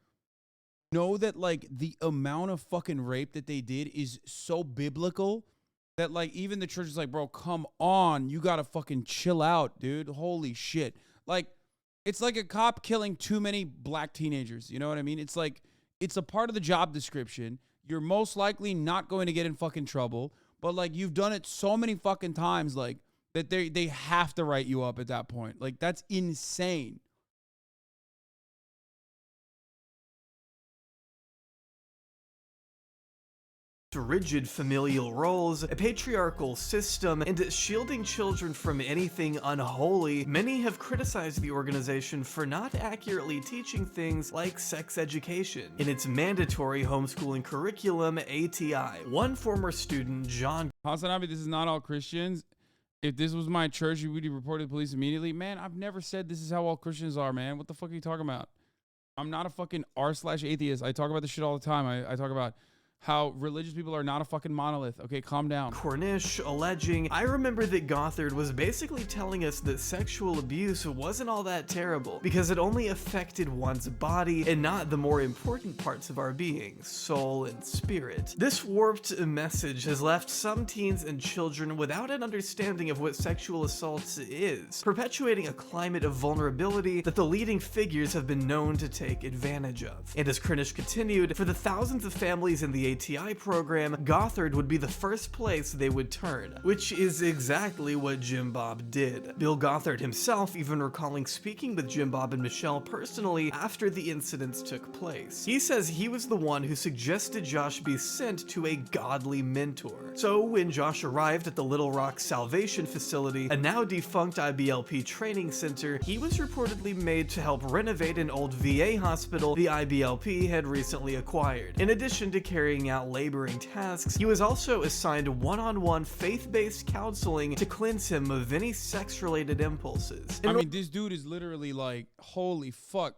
know that like the amount of fucking rape that they did is so biblical that like even the church is like, bro, come on, you gotta fucking chill out, dude. Holy shit. Like, it's like a cop killing too many black teenagers. You know what I mean? It's like, it's a part of the job description. You're most likely not going to get in fucking trouble, but like you've done it so many fucking times, like that they have to write you up at that point. Like, that's insane. rigid familial roles, a patriarchal system, and shielding children from anything unholy, many have criticized the organization for not accurately teaching things like sex education in its mandatory homeschooling curriculum, ATI. One former student, John— HasanAbi, this is not all Christians. If this was my church, you would report to the police immediately. Man, I've never said this is how all Christians are, man. What the fuck are you talking about? I'm not a fucking r/atheist. I talk about this shit all the time. I talk about how religious people are not a fucking monolith. Okay, calm down. Cornish alleging, I remember that Gothard was basically telling us that sexual abuse wasn't all that terrible because it only affected one's body and not the more important parts of our being, soul and spirit. This warped message has left some teens and children without an understanding of what sexual assault is, perpetuating a climate of vulnerability that the leading figures have been known to take advantage of. And as Cornish continued, for the thousands of families in the ATI program, Gothard would be the first place they would turn, which is exactly what Jim Bob did. Bill Gothard himself even recalling speaking with Jim Bob and Michelle personally after the incidents took place. He says he was the one who suggested Josh be sent to a godly mentor. So when Josh arrived at the Little Rock Salvation Facility, a now defunct IBLP training center, he was reportedly made to help renovate an old VA hospital the IBLP had recently acquired. In addition to carrying out laboring tasks, he was also assigned one-on-one faith-based counseling to cleanse him of any sex-related impulses. I mean, this dude is literally like, holy fuck.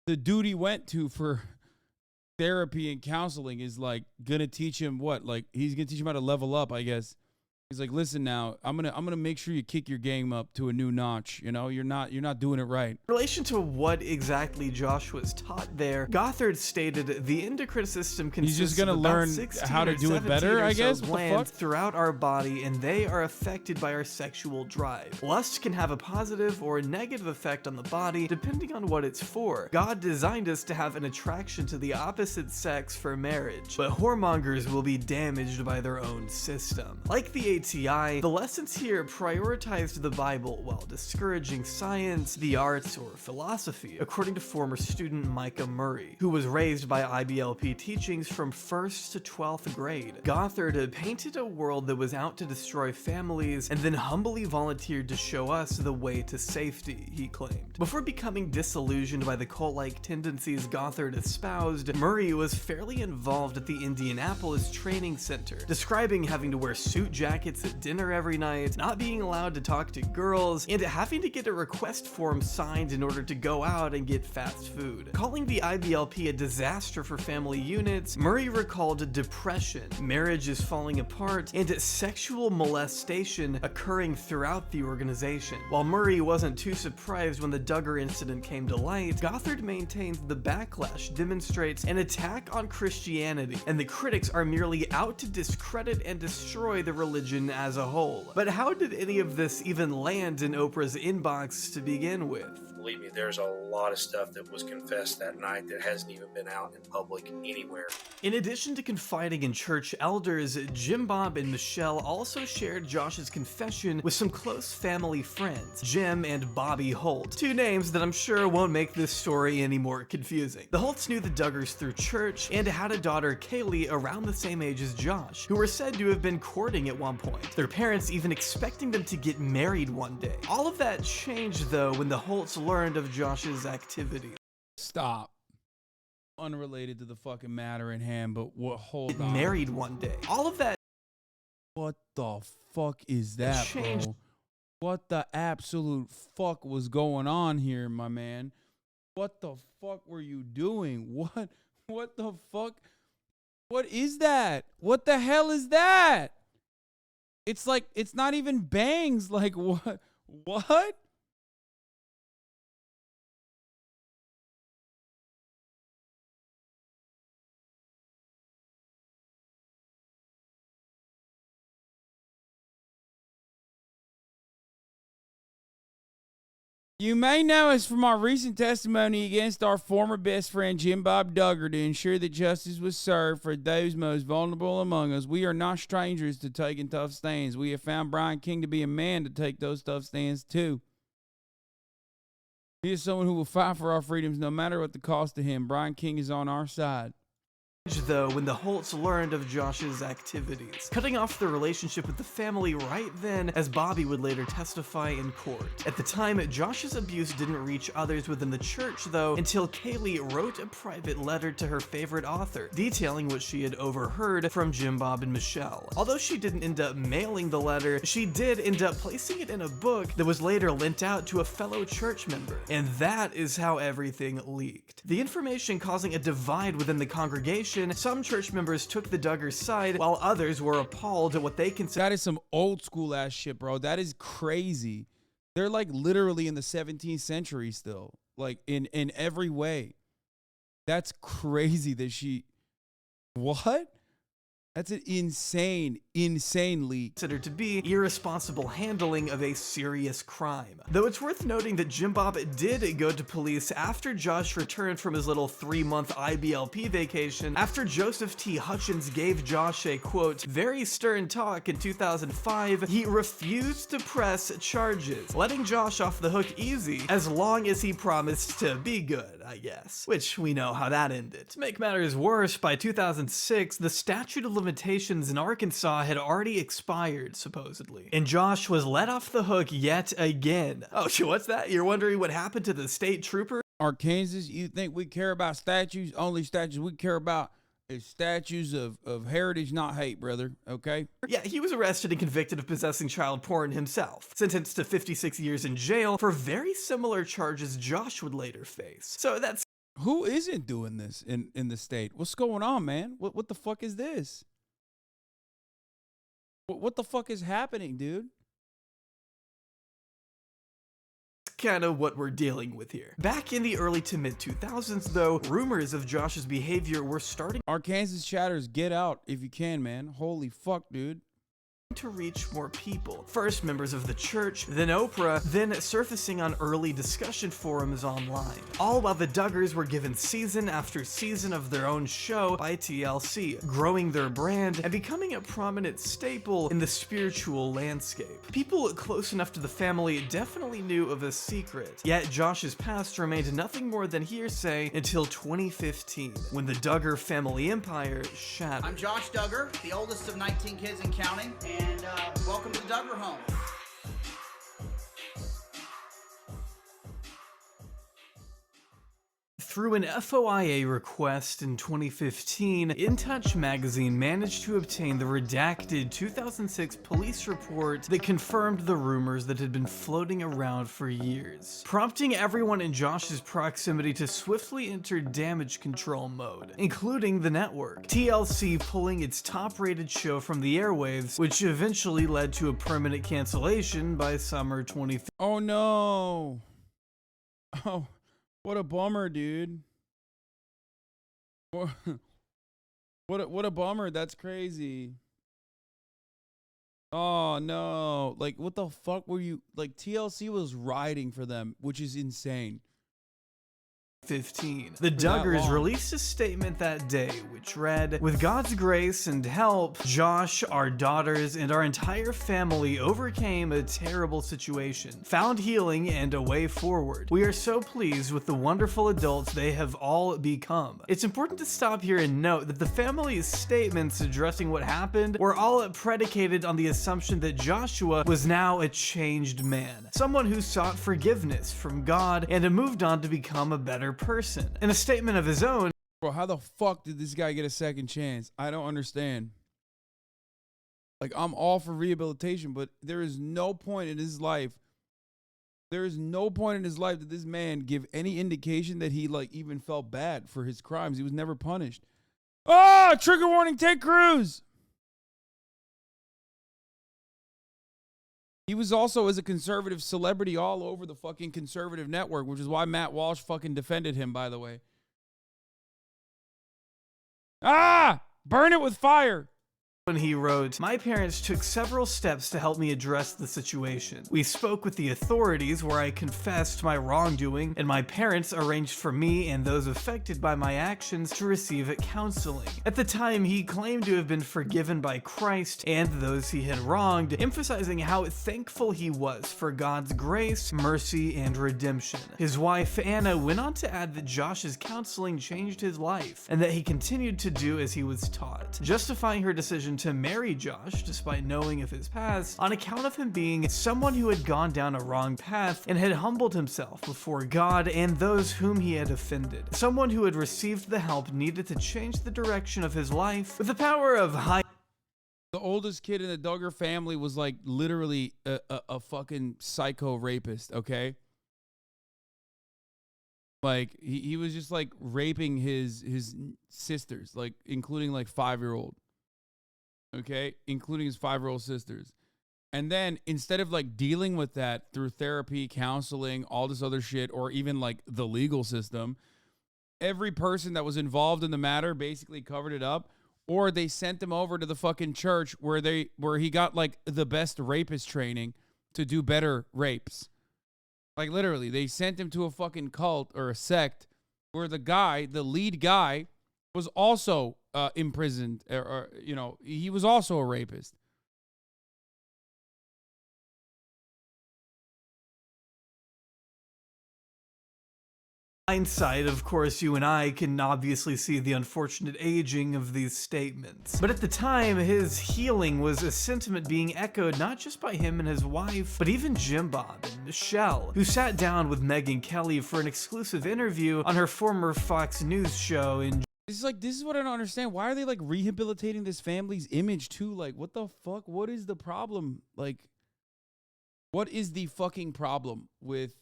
The dude he went to for therapy and counseling is like gonna teach him what? Like, he's gonna teach him how to level up, I guess. He's like, listen now, I'm gonna make sure you kick your game up to a new notch. You know, you're not doing it right. In relation to what exactly Josh was taught there, Gothard stated the endocrine system consists He's just gonna of about learn 16 how to or do it better, 17 or I so guess. What the glands fuck? throughout our body, and they are affected by our sexual drive. Lust can have a positive or a negative effect on the body depending on what it's for. God designed us to have an attraction to the opposite sex for marriage, but whoremongers will be damaged by their own system. Like the ATI, the lessons here prioritized the Bible while discouraging science, the arts, or philosophy, according to former student Micah Murray, who was raised by IBLP teachings from 1st to 12th grade. Gothard painted a world that was out to destroy families and then humbly volunteered to show us the way to safety, he claimed. Before becoming disillusioned by the cult-like tendencies Gothard espoused, Murray was fairly involved at the Indianapolis Training Center, describing having to wear suit jackets at dinner every night, not being allowed to talk to girls, and having to get a request form signed in order to go out and get fast food. Calling the IBLP a disaster for family units, Murray recalled depression, marriages falling apart, and sexual molestation occurring throughout the organization. While Murray wasn't too surprised when the Duggar incident came to light, Gothard maintains the backlash demonstrates an attack on Christianity, and the critics are merely out to discredit and destroy the religion as a whole. But how did any of this even land in Oprah's inbox to begin with? believe me, there's a lot of stuff that was confessed that night that hasn't even been out in public anywhere. In addition to confiding in church elders, Jim Bob and Michelle also shared Josh's confession with some close family friends, Jim and Bobby Holt, two names that I'm sure won't make this story any more confusing. The Holts knew the Duggars through church and had a daughter, Kaylee, around the same age as Josh, who were said to have been courting at one point, their parents even expecting them to get married one day. All of that changed, though, when the Holts learned of Josh's activity. Stop. Unrelated to the fucking matter in hand, but what? Hold on. Married one day. All of that. What the fuck is that, bro? What the absolute fuck was going on here, my man? What the fuck were you doing? What the fuck? What is that? What the hell is that? It's like, it's not even bangs. Like, what? What? You may know us from our recent testimony against our former best friend Jim Bob Duggar to ensure that justice was served for those most vulnerable among us. We are not strangers to taking tough stands. We have found Brian King to be a man to take those tough stands too. He is someone who will fight for our freedoms no matter what the cost to him. Brian King is on our side. Though, when the Holts learned of Josh's activities, cutting off their relationship with the family right then, as Bobby would later testify in court. At the time, Josh's abuse didn't reach others within the church, though, until Kaylee wrote a private letter to her favorite author, detailing what she had overheard from Jim Bob and Michelle. Although she didn't end up mailing the letter, she did end up placing it in a book that was later lent out to a fellow church member. And that is how everything leaked. The information causing a divide within the congregation. Some church members took the Duggars' side, while others were appalled at what they considered. That is some old school ass shit, bro. That is crazy. They're like literally in the 17th century still, like in every way. That's crazy that she. What? That's an insanely considered to be irresponsible handling of a serious crime. Though it's worth noting that Jim Bob did go to police after Josh returned from his little 3-month IBLP vacation, after Joseph T. Hutchins gave Josh a, quote, very stern talk in 2005, he refused to press charges, letting Josh off the hook easy as long as he promised to be good, I guess. Which we know how that ended. To make matters worse, by 2006, the statute of limitations in Arkansas had already expired, supposedly, and Josh was let off the hook yet again. Oh, what's that? You're wondering what happened to the state trooper? Arkansas, you think we care about statues? Only statues we care about is statues of heritage, not hate, brother, okay? Yeah, he was arrested and convicted of possessing child porn himself, sentenced to 56 years in jail for very similar charges Josh would later face. So that's... Who isn't doing this in the state? What's going on, man? What the fuck is this? What the fuck is happening, dude? Kind of what we're dealing with here. Back in the early to mid 2000s, though, rumors of Josh's behavior were starting. Arkansas chatters, get out if you can, man. Holy fuck, dude. To reach more people. First members of the church, then Oprah, then surfacing on early discussion forums online. All while the Duggars were given season after season of their own show by TLC, growing their brand and becoming a prominent staple in the spiritual landscape. People close enough to the family definitely knew of a secret, yet Josh's past remained nothing more than hearsay until 2015, when the Duggar family empire shattered. I'm Josh Duggar, the oldest of 19 kids and counting, and welcome to the Duggar home. Through an FOIA request in 2015, In Touch magazine managed to obtain the redacted 2006 police report that confirmed the rumors that had been floating around for years, prompting everyone in Josh's proximity to swiftly enter damage control mode, including the network, TLC pulling its top-rated show from the airwaves, which eventually led to a permanent cancellation by summer 2015. Oh no! Oh. What a bummer, dude. What a bummer. That's crazy. Oh no. Like, what the fuck were you, like, TLC was riding for them, which is insane. 15. The Duggars released a statement that day which read, "With God's grace and help, Josh, our daughters, and our entire family overcame a terrible situation, found healing and a way forward. We are so pleased with the wonderful adults they have all become." It's important to stop here and note that the family's statements addressing what happened were all predicated on the assumption that Joshua was now a changed man, someone who sought forgiveness from God and moved on to become a better person. In a statement of his own, bro, how the fuck did this guy get a second chance? I don't understand. Like, I'm all for rehabilitation, but there is no point in his life. There is no point in his life that this man give any indication that he, like, even felt bad for his crimes. He was never punished. Ah, trigger warning, Ted Cruz. He was also, as a conservative, celebrity all over the fucking conservative network, which is why Matt Walsh fucking defended him, by the way. Ah! Burn it with fire! when he wrote, "My parents took several steps to help me address the situation. We spoke with the authorities where I confessed my wrongdoing, and my parents arranged for me and those affected by my actions to receive counseling. At the time, he claimed to have been forgiven by Christ and those he had wronged, emphasizing how thankful he was for God's grace, mercy, and redemption." His wife, Anna, went on to add that Josh's counseling changed his life, and that he continued to do as he was taught, justifying her decision to marry Josh despite knowing of his past on account of him being someone who had gone down a wrong path and had humbled himself before God and those whom he had offended. Someone who had received the help needed to change the direction of his life with the power of high. The oldest kid in the Duggar family was like literally a fucking psycho rapist, okay? Like he was just like raping his sisters, like including like 5-year-old. Okay? Including his 5-year-old sisters. And then instead of like dealing with that through therapy, counseling, all this other shit, or even like the legal system, every person that was involved in the matter basically covered it up, or they sent him over to the fucking church where he got like the best rapist training to do better rapes. Like literally, they sent him to a fucking cult or a sect where the lead guy was also imprisoned, or you know, he was also a rapist. Hindsight, of course, you and I can obviously see the unfortunate aging of these statements. But at the time, his healing was a sentiment being echoed not just by him and his wife, but even Jim Bob and Michelle, who sat down with Megyn Kelly for an exclusive interview on her former Fox News show in. This is what I don't understand. Why are they like rehabilitating this family's image too? Like, what the fuck? What is the problem? Like, what is the fucking problem with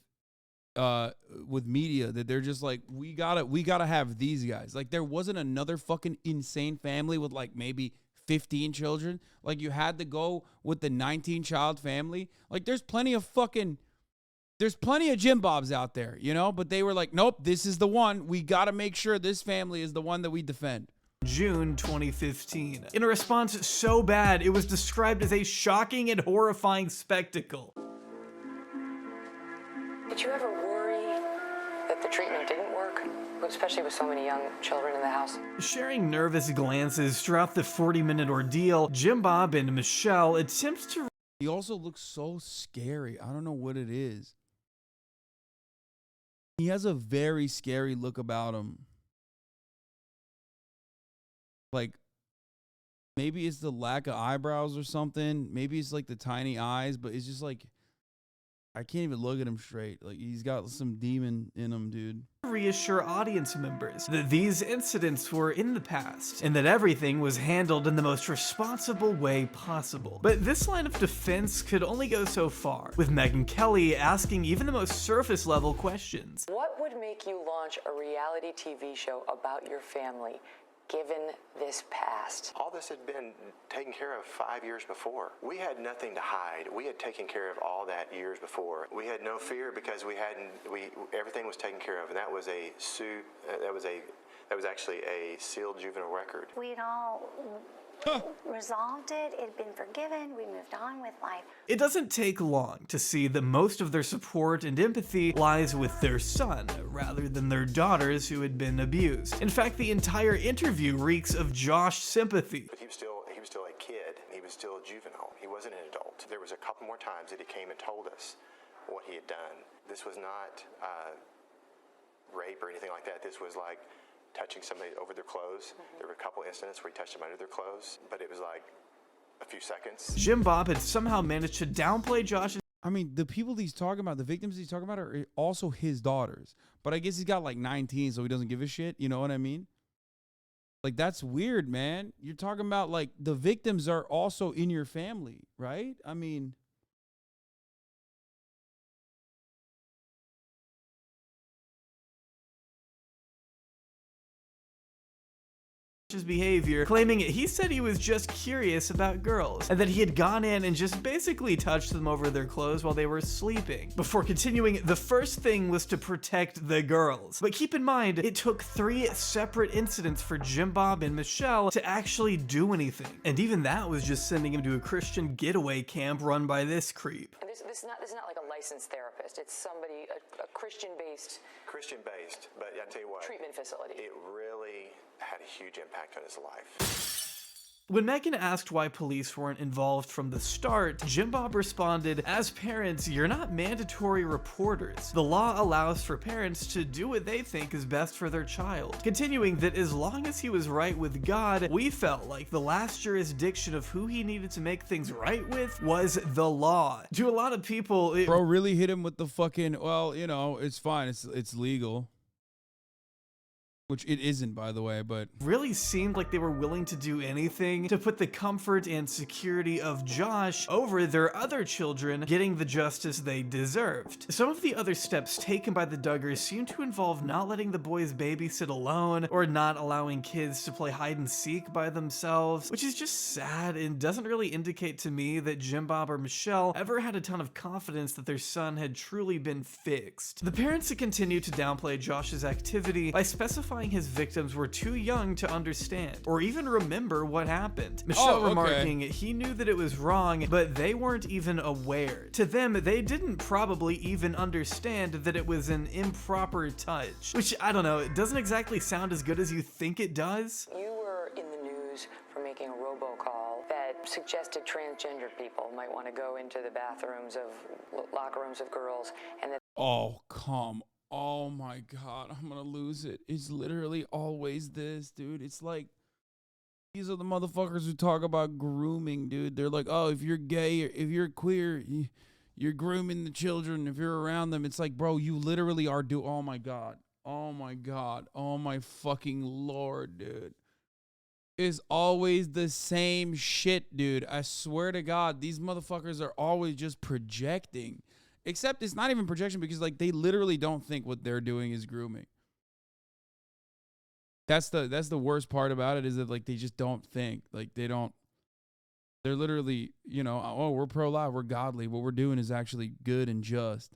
media that they're just like, we gotta have these guys? Like, there wasn't another fucking insane family with like maybe 15 children. Like, you had to go with the 19-child family. Like, there's plenty of Jim Bobs out there, you know, but they were like, nope, this is the one. We gotta make sure this family is the one that we defend. June 2015. In a response so bad, it was described as a shocking and horrifying spectacle. Did you ever worry that the treatment didn't work, especially with so many young children in the house? Sharing nervous glances throughout the 40-minute ordeal, Jim Bob and Michelle attempts to. He also looks so scary. I don't know what it is. He has a very scary look about him. Like, maybe it's the lack of eyebrows or something. Maybe it's like the tiny eyes, but it's just like, I can't even look at him straight. Like, he's got some demon in him, dude. Reassure audience members that these incidents were in the past and that everything was handled in the most responsible way possible. But this line of defense could only go so far, with Megyn Kelly asking even the most surface level questions. What would make you launch a reality TV show about your family, given this past? All this had been taken care of 5 years before. We had nothing to hide. We had taken care of all that years before. We had no fear because everything was taken care of, and that was a suit. That was actually a sealed juvenile record. We'd all resolved it. It had been forgiven. We moved on with life. It doesn't take long to see that most of their support and empathy lies with their son, rather than their daughters who had been abused. In fact, the entire interview reeks of Josh sympathy. But he was still a kid. He was still a juvenile. He wasn't an adult. There was a couple more times that he came and told us what he had done. This was not rape or anything like that. This was like touching somebody over their clothes. There were a couple incidents where he touched them under their clothes, but it was like a few seconds. Jim Bob had somehow managed to downplay Josh's... I mean, the people he's talking about, the victims he's talking about are also his daughters. But I guess he's got like 19, so he doesn't give a shit. You know what I mean? Like, that's weird, man. You're talking about, like, the victims are also in your family, right? I mean... his behavior, claiming he said he was just curious about girls, and that he had gone in and just basically touched them over their clothes while they were sleeping. Before continuing, the first thing was to protect the girls. But keep in mind, it took 3 separate incidents for Jim Bob and Michelle to actually do anything. And even that was just sending him to a Christian getaway camp run by this creep. And this is not like a licensed therapist. It's somebody, a Christian-based... Christian-based, but I tell you what. Treatment facility. It really had a huge impact on his life. When Megan asked why police weren't involved from the start, Jim Bob responded, "As parents, you're not mandatory reporters. The law allows for parents to do what they think is best for their child." Continuing that as long as he was right with God, we felt like the last jurisdiction of who he needed to make things right with was the law. To a lot of people, Bro really hit him with the fucking, well, you know, it's fine, it's legal. Which it isn't, by the way, but... really seemed like they were willing to do anything to put the comfort and security of Josh over their other children getting the justice they deserved. Some of the other steps taken by the Duggars seem to involve not letting the boys babysit alone, or not allowing kids to play hide and seek by themselves, which is just sad and doesn't really indicate to me that Jim Bob or Michelle ever had a ton of confidence that their son had truly been fixed. The parents had continued to downplay Josh's activity by specifying his victims were too young to understand or even remember what happened. Michelle remarking he knew that it was wrong, but they weren't even aware. To them, they didn't probably even understand that it was an improper touch, which, I don't know, it doesn't exactly sound as good as you think it does. You were in the news for making a robocall that suggested transgender people might want to go into the bathrooms of locker rooms of girls, and that... Oh, come on. Oh my God, I'm gonna lose it. It's literally always this, dude. It's like, these are the motherfuckers who talk about grooming, dude. They're like, oh, if you're gay or if you're queer, you're grooming the children if you're around them. It's like, bro, you literally are oh my God. Oh my God. Oh my fucking Lord, dude. It's always the same shit, dude. I swear to God, these motherfuckers are always just projecting. Except it's not even projection because, like, they literally don't think what they're doing is grooming. That's the worst part about it, is that, like, they just don't think. Like, they're literally, you know, oh, we're pro-life, we're godly. What we're doing is actually good and just.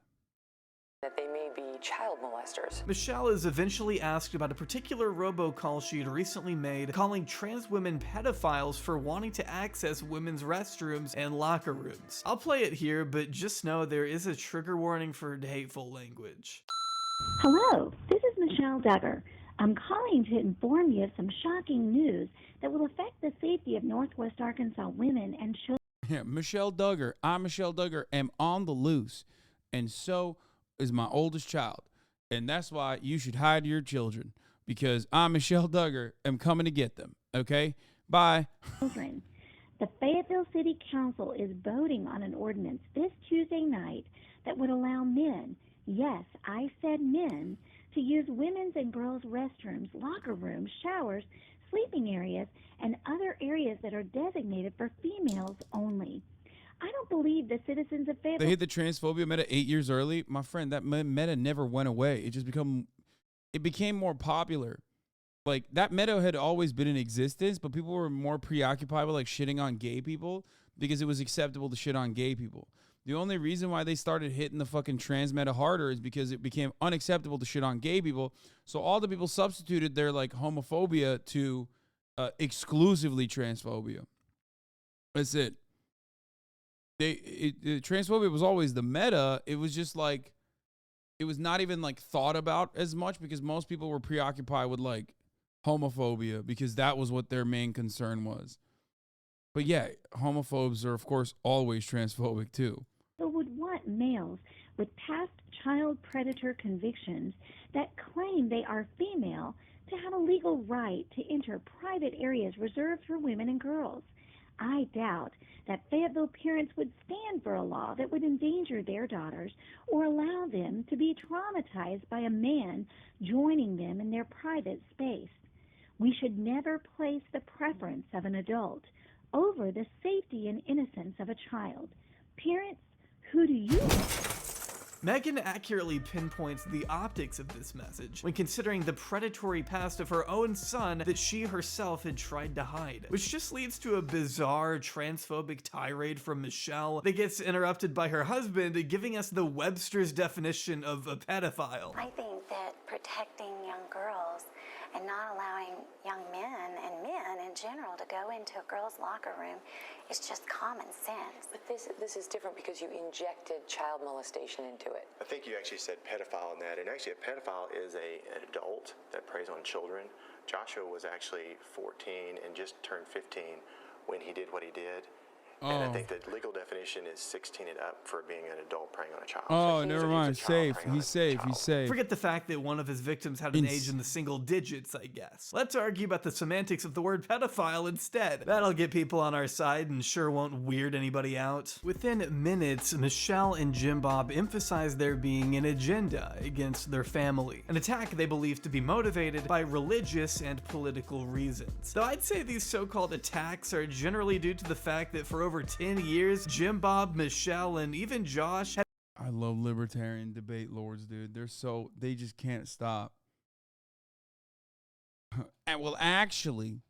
That they may be child molesters. Michelle is eventually asked about a particular robocall she had recently made calling trans women pedophiles for wanting to access women's restrooms and locker rooms. I'll play it here, but just know there is a trigger warning for hateful language. Hello, this is Michelle Duggar. I'm calling to inform you of some shocking news that will affect the safety of Northwest Arkansas women and children. Yeah, Michelle Duggar. I'm Michelle Duggar, am on the loose, and so is my oldest child. And that's why you should hide your children, because I'm Michelle Duggar, am coming to get them. Okay? Bye. Children. The Fayetteville City Council is voting on an ordinance this Tuesday night that would allow men, yes, I said men, to use women's and girls' restrooms, locker rooms, showers, sleeping areas, and other areas that are designated for females only. I don't believe the citizens of Fayetteville... They hit the transphobia meta 8 years early. My friend, that meta never went away. It just became more popular. Like, that meta had always been in existence, but people were more preoccupied with, like, shitting on gay people because it was acceptable to shit on gay people. The only reason why they started hitting the fucking trans meta harder is because it became unacceptable to shit on gay people. So all the people substituted their, like, homophobia to exclusively transphobia. That's it. Transphobia was always the meta. It was just like, it was not even like thought about as much because most people were preoccupied with like homophobia because that was what their main concern was. But yeah, homophobes are of course always transphobic too. Would want males with past child predator convictions that claim they are female to have a legal right to enter private areas reserved for women and girls. I doubt that Fayetteville parents would stand for a law that would endanger their daughters or allow them to be traumatized by a man joining them in their private space. We should never place the preference of an adult over the safety and innocence of a child. Parents, who do you? Megan accurately pinpoints the optics of this message when considering the predatory past of her own son that she herself had tried to hide, which just leads to a bizarre transphobic tirade from Michelle that gets interrupted by her husband giving us the Webster's definition of a pedophile. I think that protecting young girls and not allowing young men and men in general to go into a girl's locker room is just common sense. But this is different because you injected child molestation into it. I think you actually said pedophile in that, and actually a pedophile is an adult that preys on children. Joshua was actually 14 and just turned 15 when he did what he did. And I think the legal definition is 16 and up for being an adult preying on a child. Oh, never mind. Safe. He's safe. He's safe. Forget the fact that one of his victims had an age in the single digits, I guess. Let's argue about the semantics of the word pedophile instead. That'll get people on our side and sure won't weird anybody out. Within minutes, Michelle and Jim Bob emphasize there being an agenda against their family, an attack they believe to be motivated by religious and political reasons. Though I'd say these so-called attacks are generally due to the fact that for over 10 years, Jim Bob, Michelle, and even Josh had— I love libertarian debate lords, dude. They just can't stop. And well, actually,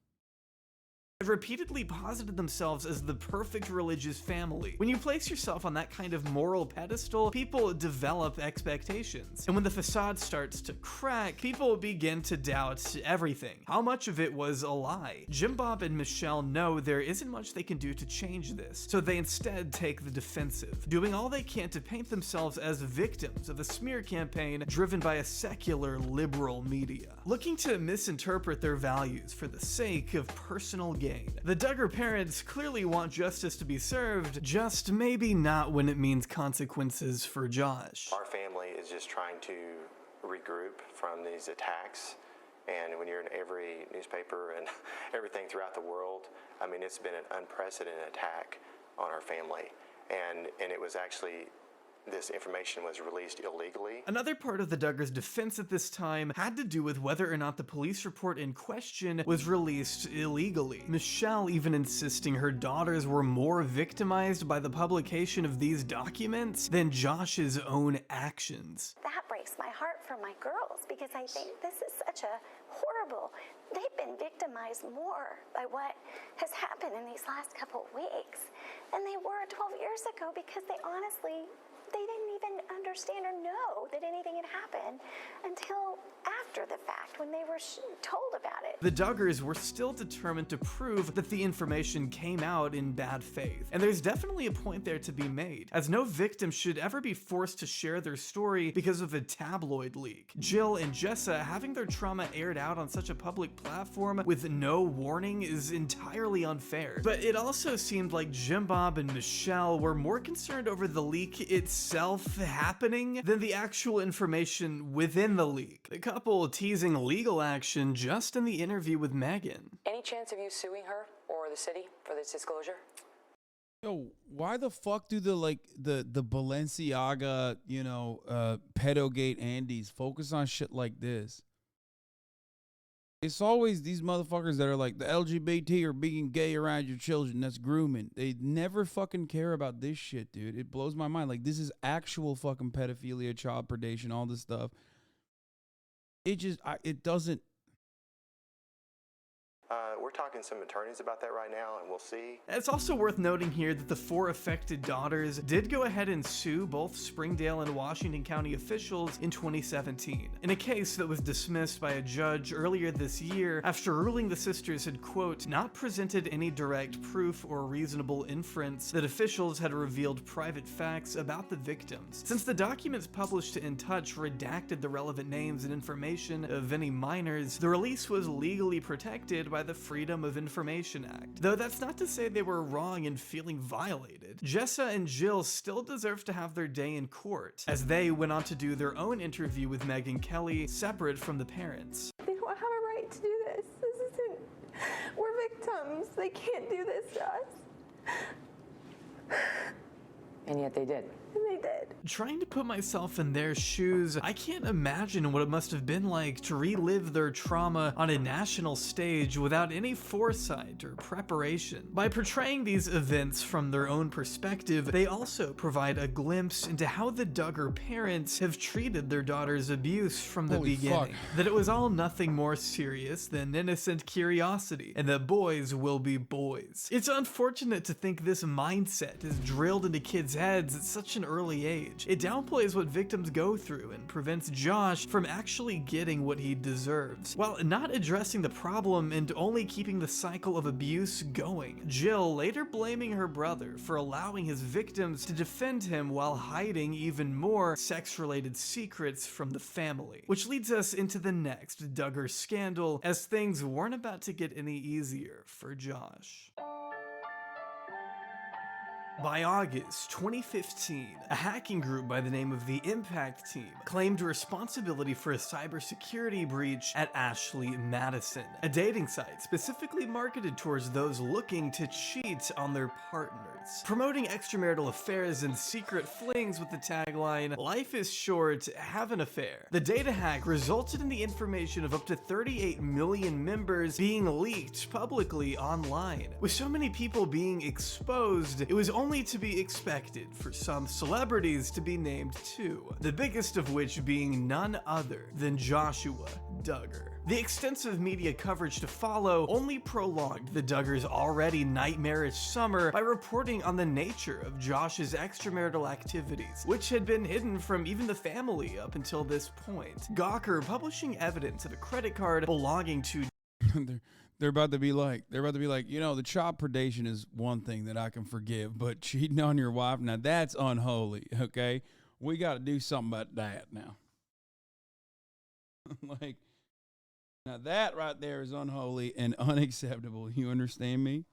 have repeatedly posited themselves as the perfect religious family. When you place yourself on that kind of moral pedestal, people develop expectations. And when the facade starts to crack, people begin to doubt everything. How much of it was a lie? Jim Bob and Michelle know there isn't much they can do to change this, so they instead take the defensive, doing all they can to paint themselves as victims of a smear campaign driven by a secular liberal media, looking to misinterpret their values for the sake of personal gain. The Duggar parents clearly want justice to be served, just maybe not when it means consequences for Josh. Our family is just trying to regroup from these attacks, and when you're in every newspaper and everything throughout the world, I mean, it's been an unprecedented attack on our family, and it was actually— this information was released illegally. Another part of the Duggars' defense at this time had to do with whether or not the police report in question was released illegally. Michelle even insisting her daughters were more victimized by the publication of these documents than Josh's own actions. That breaks my heart for my girls because I think this is such a horrible— they've been victimized more by what has happened in these last couple of weeks than they were 12 years ago because they honestly— they didn't even understand or know that anything had happened until after the fact when they were told about it. The Duggars were still determined to prove that the information came out in bad faith. And there's definitely a point there to be made, as no victim should ever be forced to share their story because of a tabloid leak. Jill and Jessa having their trauma aired out on such a public platform with no warning is entirely unfair. But it also seemed like Jim Bob and Michelle were more concerned over the leak itself happening than the actual information within the leak. The couple teasing legal action just in the interview with Megan. Any chance of you suing her or the city for this disclosure? Yo, why the fuck do the Balenciaga, pedogate Andes focus on shit like this? It's always these motherfuckers that are like, the LGBT are being gay around your children. That's grooming. They never fucking care about this shit, dude. It blows my mind. Like, this is actual fucking pedophilia, child predation, all this stuff. It just, it doesn't. We're talking to some attorneys about that right now, and we'll see. It's also worth noting here that the 4 affected daughters did go ahead and sue both Springdale and Washington County officials in 2017, in a case that was dismissed by a judge earlier this year after ruling the sisters had, quote, not presented any direct proof or reasonable inference that officials had revealed private facts about the victims. Since the documents published to In Touch redacted the relevant names and information of any minors, the release was legally protected by the Freedom of Information Act. Though that's not to say they were wrong in feeling violated. Jessa and Jill still deserve to have their day in court, as they went on to do their own interview with Megyn Kelly, separate from the parents. They don't have a right to do this. This isn't, we're victims. They can't do this to us. And yet they did. And they did. Trying to put myself in their shoes, I can't imagine what it must have been like to relive their trauma on a national stage without any foresight or preparation. By portraying these events from their own perspective, they also provide a glimpse into how the Duggar parents have treated their daughter's abuse from the beginning. That it was all nothing more serious than innocent curiosity, and that boys will be boys. It's unfortunate to think this mindset is drilled into kids' heads at such an early age. It downplays what victims go through and prevents Josh from actually getting what he deserves, while not addressing the problem and only keeping the cycle of abuse going. Jill later blaming her brother for allowing his victims to defend him while hiding even more sex-related secrets from the family. Which leads us into the next Duggar scandal, as things weren't about to get any easier for Josh. By August 2015, a hacking group by the name of the Impact Team claimed responsibility for a cybersecurity breach at Ashley Madison, a dating site specifically marketed towards those looking to cheat on their partners, promoting extramarital affairs and secret flings with the tagline, "Life is short, have an affair." The data hack resulted in the information of up to 38 million members being leaked publicly online. With so many people being exposed, it was only to be expected for some celebrities to be named too, the biggest of which being none other than Joshua Duggar. The extensive media coverage to follow only prolonged the Duggars' already nightmarish summer by reporting on the nature of Josh's extramarital activities, which had been hidden from even the family up until this point. Gawker publishing evidence of a credit card belonging to They're about to be like, you know, the child predation is one thing that I can forgive, but cheating on your wife, now that's unholy, okay? We got to do something about that now. Like, now that right there is unholy and unacceptable. You understand me?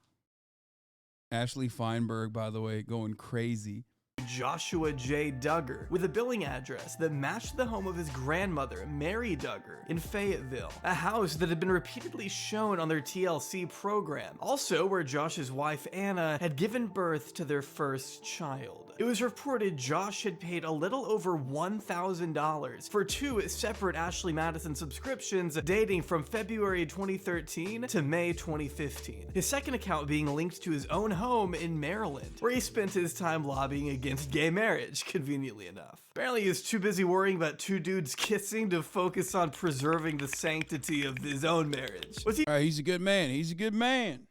Ashley Feinberg, by the way, going crazy. Joshua J. Duggar, with a billing address that matched the home of his grandmother, Mary Duggar, in Fayetteville, a house that had been repeatedly shown on their TLC program, also where Josh's wife Anna had given birth to their first child. It was reported Josh had paid a little over $1,000 for 2 separate Ashley Madison subscriptions dating from February 2013 to May 2015. His second account being linked to his own home in Maryland, where he spent his time lobbying against gay marriage, conveniently enough. Apparently he was too busy worrying about 2 dudes kissing to focus on preserving the sanctity of his own marriage. He's a good man. He's a good man.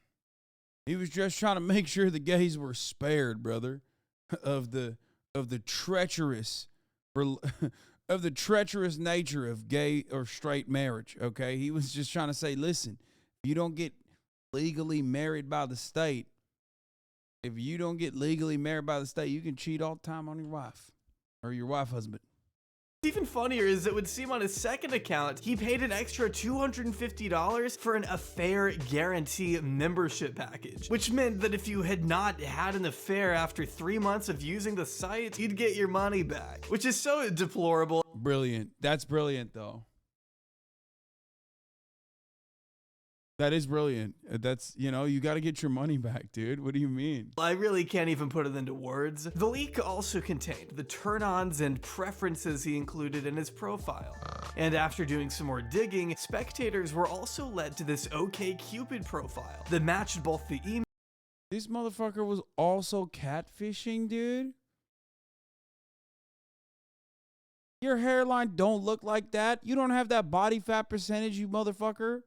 He was just trying to make sure the gays were spared, brother, of the treacherous nature of gay or straight marriage, okay? He was just trying to say, listen, if you don't get legally married by the state, you can cheat all the time on your wife or your wife husband. Even funnier is it would seem on his second account, he paid an extra $250 for an affair guarantee membership package, which meant that if you had not had an affair after 3 months of using the site, you'd get your money back, which is so deplorable. Brilliant. That's brilliant, though. That is brilliant. That's, you know, you got to get your money back, dude. What do you mean? I really can't even put it into words. The leak also contained the turn-ons and preferences he included in his profile. And after doing some more digging, spectators were also led to this OkCupid profile that matched both the email. This motherfucker was also catfishing, dude. Your hairline don't look like that. You don't have that body fat percentage, you motherfucker.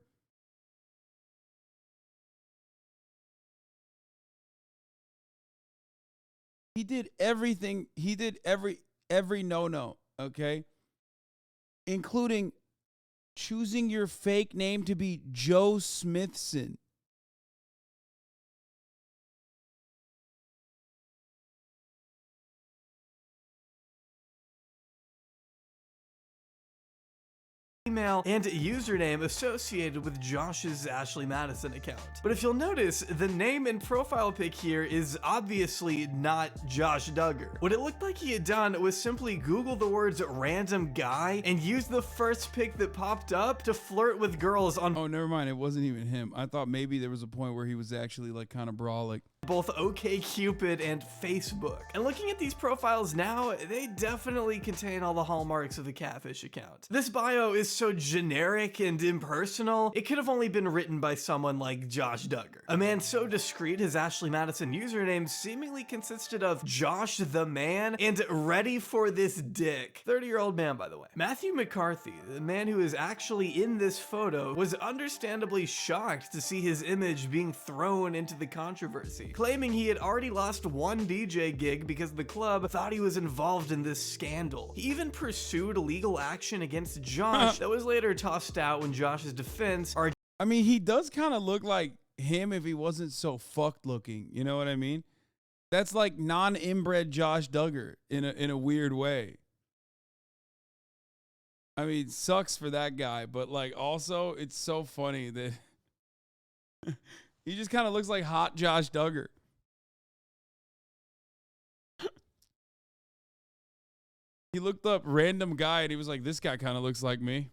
He did everything. He did every no-no, okay? Including choosing your fake name to be Joe Smithson. Email and username associated with Josh's Ashley Madison account. But if you'll notice, the name and profile pic here is obviously not Josh Duggar. What it looked like he had done was simply Google the words random guy and use the first pic that popped up to flirt with girls on— Oh, never mind. It wasn't even him. I thought maybe there was a point where he was actually like kind of brolic. Both OkCupid and Facebook. And looking at these profiles now, they definitely contain all the hallmarks of a catfish account. This bio is so generic and impersonal, it could have only been written by someone like Josh Duggar. A man so discreet, his Ashley Madison username seemingly consisted of Josh the Man and Ready for This Dick. 30-year-old man, by the way. Matthew McCarthy, the man who is actually in this photo, was understandably shocked to see his image being thrown into the controversy, claiming he had already lost one DJ gig because the club thought he was involved in this scandal. He even pursued legal action against Josh that was later tossed out when Josh's defense argued— I mean, he does kind of look like him if he wasn't so fucked looking. You know what I mean? That's like non-inbred Josh Duggar in a weird way. I mean, sucks for that guy, but like also it's so funny that he just kind of looks like hot Josh Duggar. He looked up random guy and he was like, this guy kind of looks like me.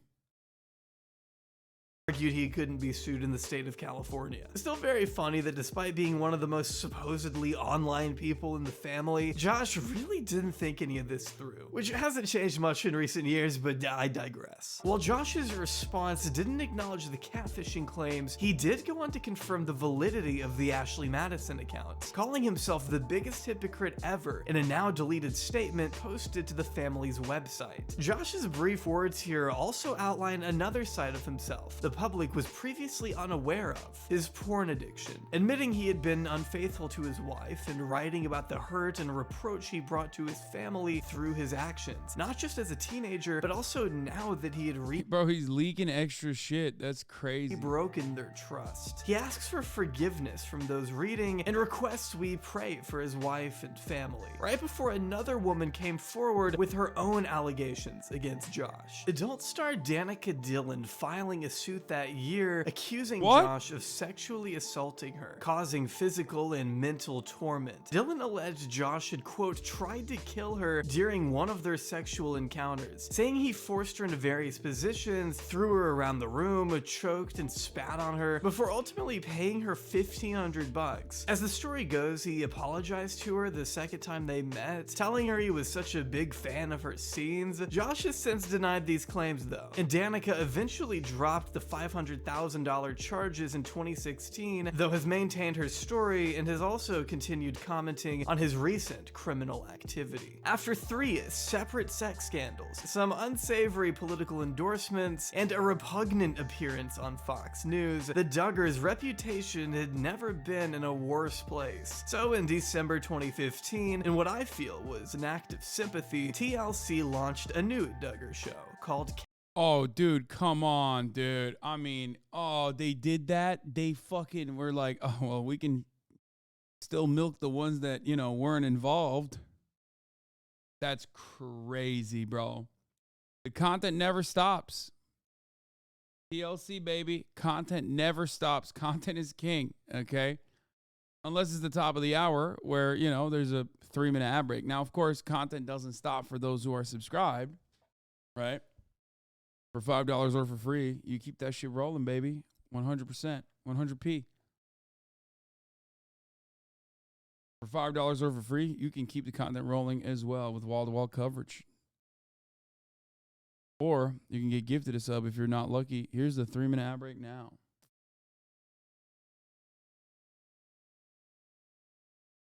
argued he couldn't be sued in the state of California. It's still very funny that despite being one of the most supposedly online people in the family, Josh really didn't think any of this through, which hasn't changed much in recent years, but I digress. While Josh's response didn't acknowledge the catfishing claims, he did go on to confirm the validity of the Ashley Madison account, calling himself the biggest hypocrite ever in a now deleted statement posted to the family's website. Josh's brief words here also outline another side of himself the public was previously unaware of, his porn addiction, admitting he had been unfaithful to his wife and writing about the hurt and reproach he brought to his family through his actions, not just as a teenager, but also now that he had Bro, he's leaking extra shit. That's crazy. broken their trust. He asks for forgiveness from those reading and requests we pray for his wife and family, right before another woman came forward with her own allegations against Josh. Adult star Danica Dillon filing a suit that year accusing Josh of sexually assaulting her, causing physical and mental torment. Dillon alleged Josh had, quote, tried to kill her during one of their sexual encounters, saying he forced her into various positions, threw her around the room, choked and spat on her, before ultimately paying her $1,500. As the story goes, he apologized to her the second time they met, telling her he was such a big fan of her scenes. Josh has since denied these claims though, and Danica eventually dropped the $500,000 charges in 2016, though has maintained her story and has also continued commenting on his recent criminal activity. After 3 separate sex scandals, some unsavory political endorsements, and a repugnant appearance on Fox News, the Duggars' reputation had never been in a worse place. So in December 2015, in what I feel was an act of sympathy, TLC launched a new Duggar show called Oh, dude, come on, dude. I mean, oh, they did that. They fucking were like, oh, well, we can still milk the ones that, you know, weren't involved. That's crazy, bro. The content never stops. TLC, baby. Content never stops. Content is king, okay? Unless it's the top of the hour where, you know, there's a 3-minute ad break. Now, of course, content doesn't stop for those who are subscribed, right? For $5 or for free, you keep that shit rolling, baby. 100%, 100p. For $5 or for free, you can keep the content rolling as well with wall-to-wall coverage. Or you can get gifted a sub if you're not lucky. Here's the 3-minute ad break now.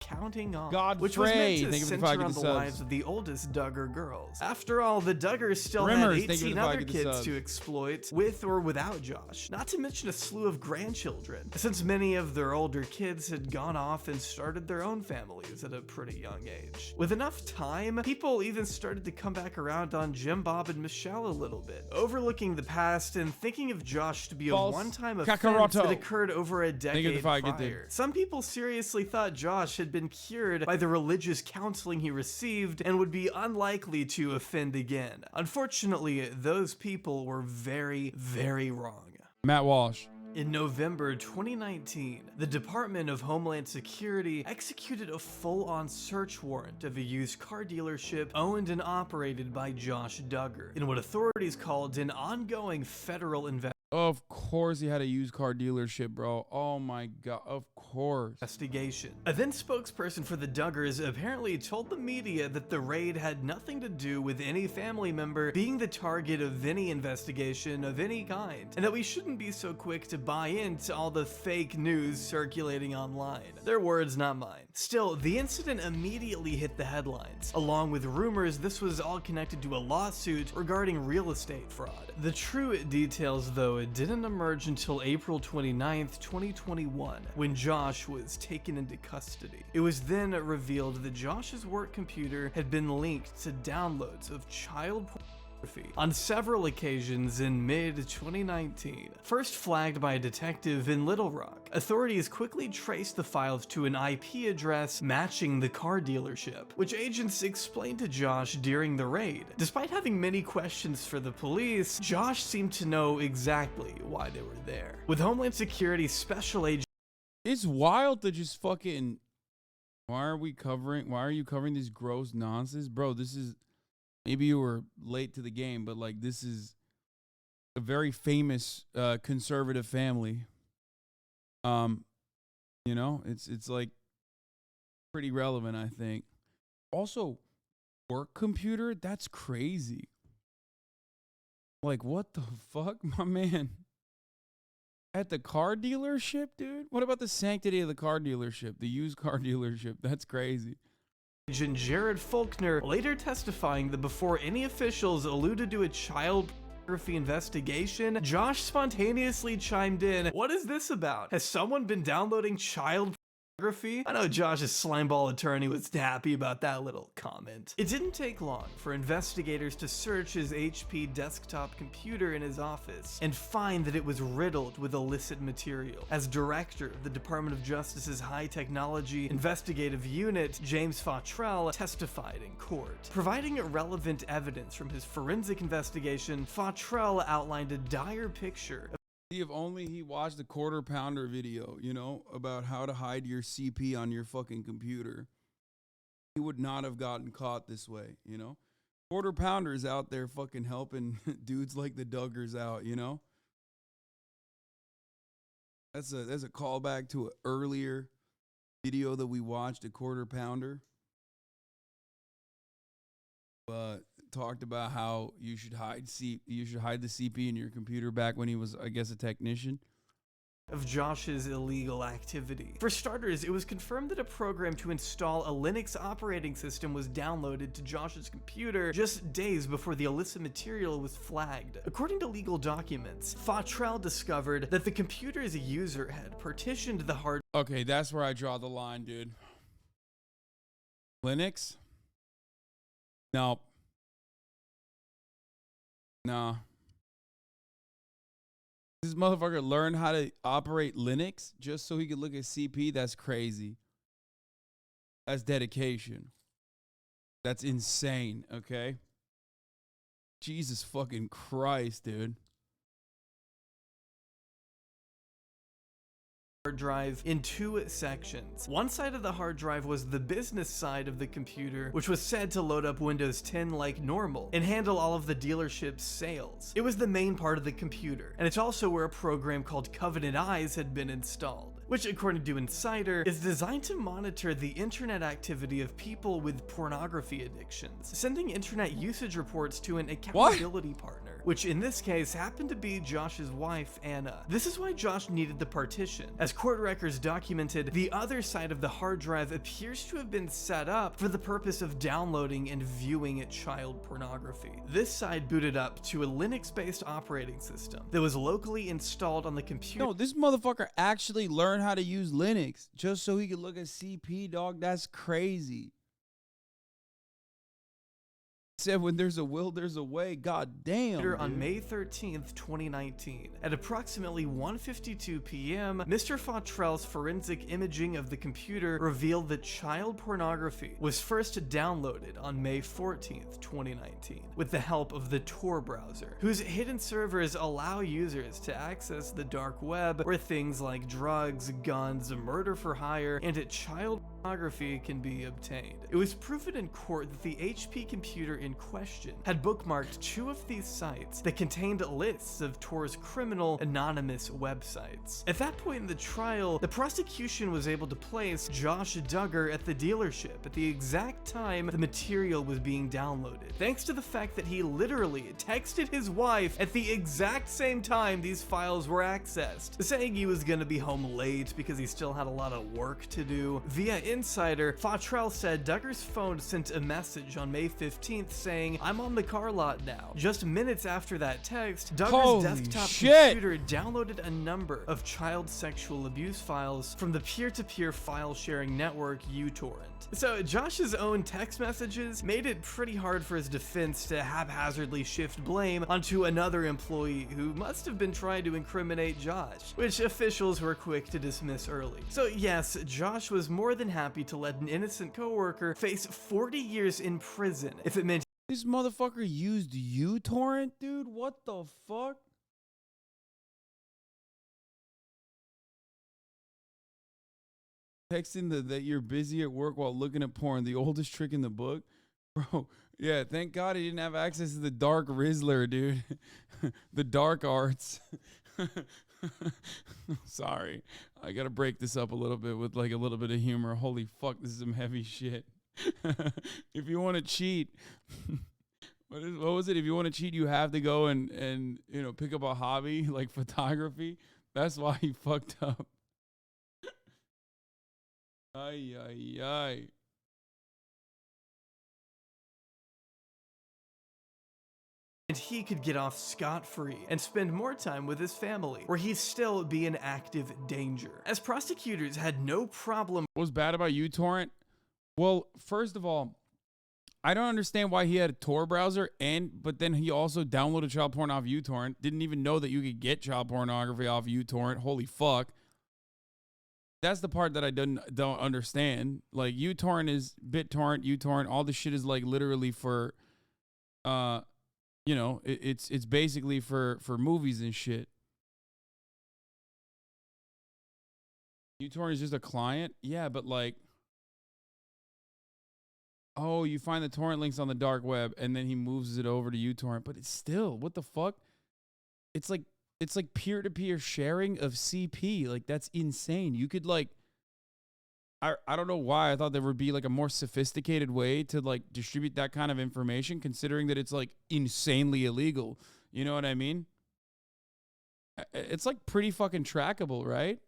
counting on, Godfrey. which was meant to Thank you for the center 5 on the subs. lives of the oldest Duggar girls. After all, the Duggars still Rimmers, had thank you for 18 the 5 other kids subs. to exploit with or without Josh, not to mention a slew of grandchildren, since many of their older kids had gone off and started their own families at a pretty young age. With enough time, people even started to come back around on Jim Bob and Michelle a little bit, overlooking the past and thinking of Josh to be False a one-time offense Kakaroto. that occurred over a decade five, get prior. Some people seriously thought Josh had been cured by the religious counseling he received and would be unlikely to offend again. Unfortunately, those people were very, very wrong. Matt Walsh. In November 2019, the Department of Homeland Security executed a full-on search warrant of a used car dealership owned and operated by Josh Duggar, in what authorities called an ongoing federal investigation. Of course he had a used car dealership, bro. Oh my god, of course. A then spokesperson for the Duggars apparently told the media that the raid had nothing to do with any family member being the target of any investigation of any kind, and that we shouldn't be so quick to buy into all the fake news circulating online. Their words, not mine. Still, the incident immediately hit the headlines, along with rumors this was all connected to a lawsuit regarding real estate fraud. The true details, though, it didn't emerge until April 29th, 2021, when Josh was taken into custody. It was then revealed that Josh's work computer had been linked to downloads of child pornography on several occasions in mid-2019. First flagged by a detective in Little Rock, authorities quickly traced the files to an IP address matching the car dealership, which agents explained to Josh during the raid. Despite having many questions for the police, Josh seemed to know exactly why they were there. With Homeland Security Special Agent... It's wild to just fucking... Why are you covering this gross nonsense? Bro, this is... Maybe you were late to the game, but like this is a very famous conservative family. You know, it's like pretty relevant, I think. Also, work computer, that's crazy. Like, what the fuck, my man? At the car dealership, dude? What about the sanctity of the car dealership? The used car dealership? That's crazy. Agent Jared Faulkner later testifying that before any officials alluded to a child pornography investigation, Josh spontaneously chimed in, "What is this about? Has someone been downloading child pornography?" I know Josh's slimeball attorney was happy about that little comment. It didn't take long for investigators to search his HP desktop computer in his office and find that it was riddled with illicit material. As director of the Department of Justice's High Technology Investigative Unit, James Fautrell testified in court. Providing relevant evidence from his forensic investigation, Fautrell outlined a dire picture of If only he watched the Quarter Pounder video, you know, about how to hide your CP on your fucking computer, he would not have gotten caught this way, you know? Quarter Pounder is out there fucking helping dudes like the Duggars out, you know? That's a callback to an earlier video that we watched, a Quarter Pounder. But talked about how you should hide the CP in your computer back when he was, I guess, a technician. Of Josh's illegal activity. For starters, it was confirmed that a program to install a Linux operating system was downloaded to Josh's computer just days before the illicit material was flagged. According to legal documents, Fautrell discovered that the computer's user had partitioned the hard... Okay, that's where I draw the line, dude. Linux? No. Nah. This motherfucker learned how to operate Linux just so he could look at CP? That's crazy. That's dedication. That's insane, okay? Jesus fucking Christ, dude. Hard drive in two sections. One side of the hard drive was the business side of the computer, which was said to load up Windows 10 like normal and handle all of the dealership's sales. It was the main part of the computer, and it's also where a program called Covenant Eyes had been installed, which according to Insider is designed to monitor the internet activity of people with pornography addictions, sending internet usage reports to an accountability partner. which in this case happened to be Josh's wife, Anna. This is why Josh needed the partition. As court records documented, the other side of the hard drive appears to have been set up for the purpose of downloading and viewing child pornography. This side booted up to a Linux-based operating system that was locally installed on the computer. No, this motherfucker actually learned how to use Linux just so he could look at CP, dog. That's crazy. Said when there's a will, there's a way. God damn. On May 13th, 2019, at approximately 1:52 p.m., Mr. Fautrell's forensic imaging of the computer revealed that child pornography was first downloaded on May 14th, 2019, with the help of the Tor browser, whose hidden servers allow users to access the dark web, where things like drugs, guns, murder for hire, and child pornography can be obtained. It was proven in court that the HP computer in question had bookmarked 2 of these sites that contained lists of Tor's criminal anonymous websites. At that point in the trial, the prosecution was able to place Josh Duggar at the dealership at the exact time the material was being downloaded, thanks to the fact that he literally texted his wife at the exact same time these files were accessed, saying he was gonna be home late because he still had a lot of work to do. Via Insider, Fautrell said Duggar's phone sent a message on May 15th saying, "I'm on the car lot now." Just minutes after that text, Duggar's desktop computer downloaded a number of child sexual abuse files from the peer-to-peer file sharing network uTorrent. So Josh's own text messages made it pretty hard for his defense to haphazardly shift blame onto another employee who must have been trying to incriminate Josh, which officials were quick to dismiss early. So yes, Josh was more than happy to let an innocent coworker face 40 years in prison if it meant this motherfucker used uTorrent, dude. What the fuck? Texting that you're busy at work while looking at porn, the oldest trick in the book. Bro, yeah, thank God he didn't have access to the dark Rizzler, dude. The dark arts. Sorry. I gotta break this up a little bit with like a little bit of humor. Holy fuck, this is some heavy shit. If you want to cheat, what was it? If you want to cheat, you have to go and you know, pick up a hobby like photography. That's why he fucked up. Ay, ay, ay. And he could get off scot-free and spend more time with his family, where he'd still be in active danger, as prosecutors had no problem. What was bad about uTorrent? Well, first of all, I don't understand why he had a Tor browser, but then he also downloaded child porn off uTorrent. Didn't even know that you could get child pornography off uTorrent. Holy fuck. That's the part that I don't understand. Like, uTorrent is BitTorrent, uTorrent, all this shit is like literally for you know, it's basically for movies and shit. uTorrent is just a client? Yeah, but like, oh, you find the torrent links on the dark web and then he moves it over to uTorrent, but it's still, what the fuck? It's like peer-to-peer sharing of CP. Like, that's insane. You could like, I don't know why I thought there would be like a more sophisticated way to like distribute that kind of information, considering that it's like insanely illegal. You know what I mean? It's like pretty fucking trackable, right?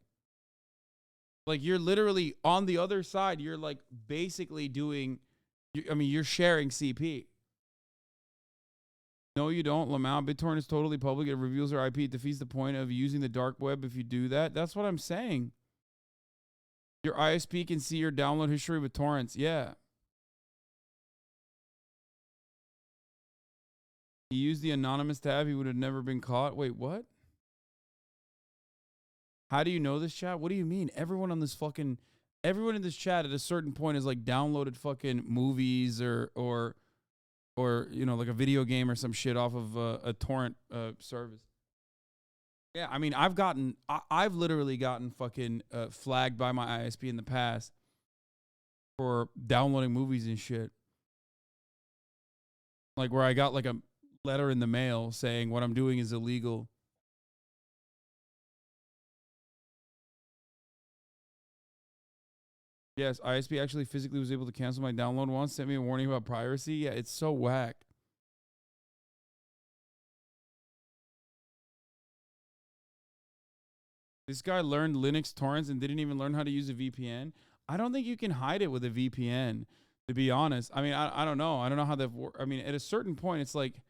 Like, you're literally on the other side. You're like basically doing, I mean, you're sharing CP. No, you don't. Lamau, BitTorrent is totally public. It reveals our IP. It defeats the point of using the dark web if you do that. That's what I'm saying. Your ISP can see your download history with torrents. Yeah. He used the anonymous tab. He would have never been caught. Wait, what? How do you know this, chat? What do you mean? Everyone in this chat at a certain point is like downloaded fucking movies or you know, like a video game or some shit off of a torrent service. Yeah, I mean, I've literally gotten fucking flagged by my ISP in the past for downloading movies and shit. Like, where I got like a letter in the mail saying what I'm doing is illegal. Yes, ISP actually physically was able to cancel my download once, sent me a warning about piracy. Yeah, it's so whack. This guy learned Linux torrents and didn't even learn how to use a VPN. I don't think you can hide it with a VPN, to be honest. I mean, I don't know. I don't know how that works. I mean, at a certain point, it's like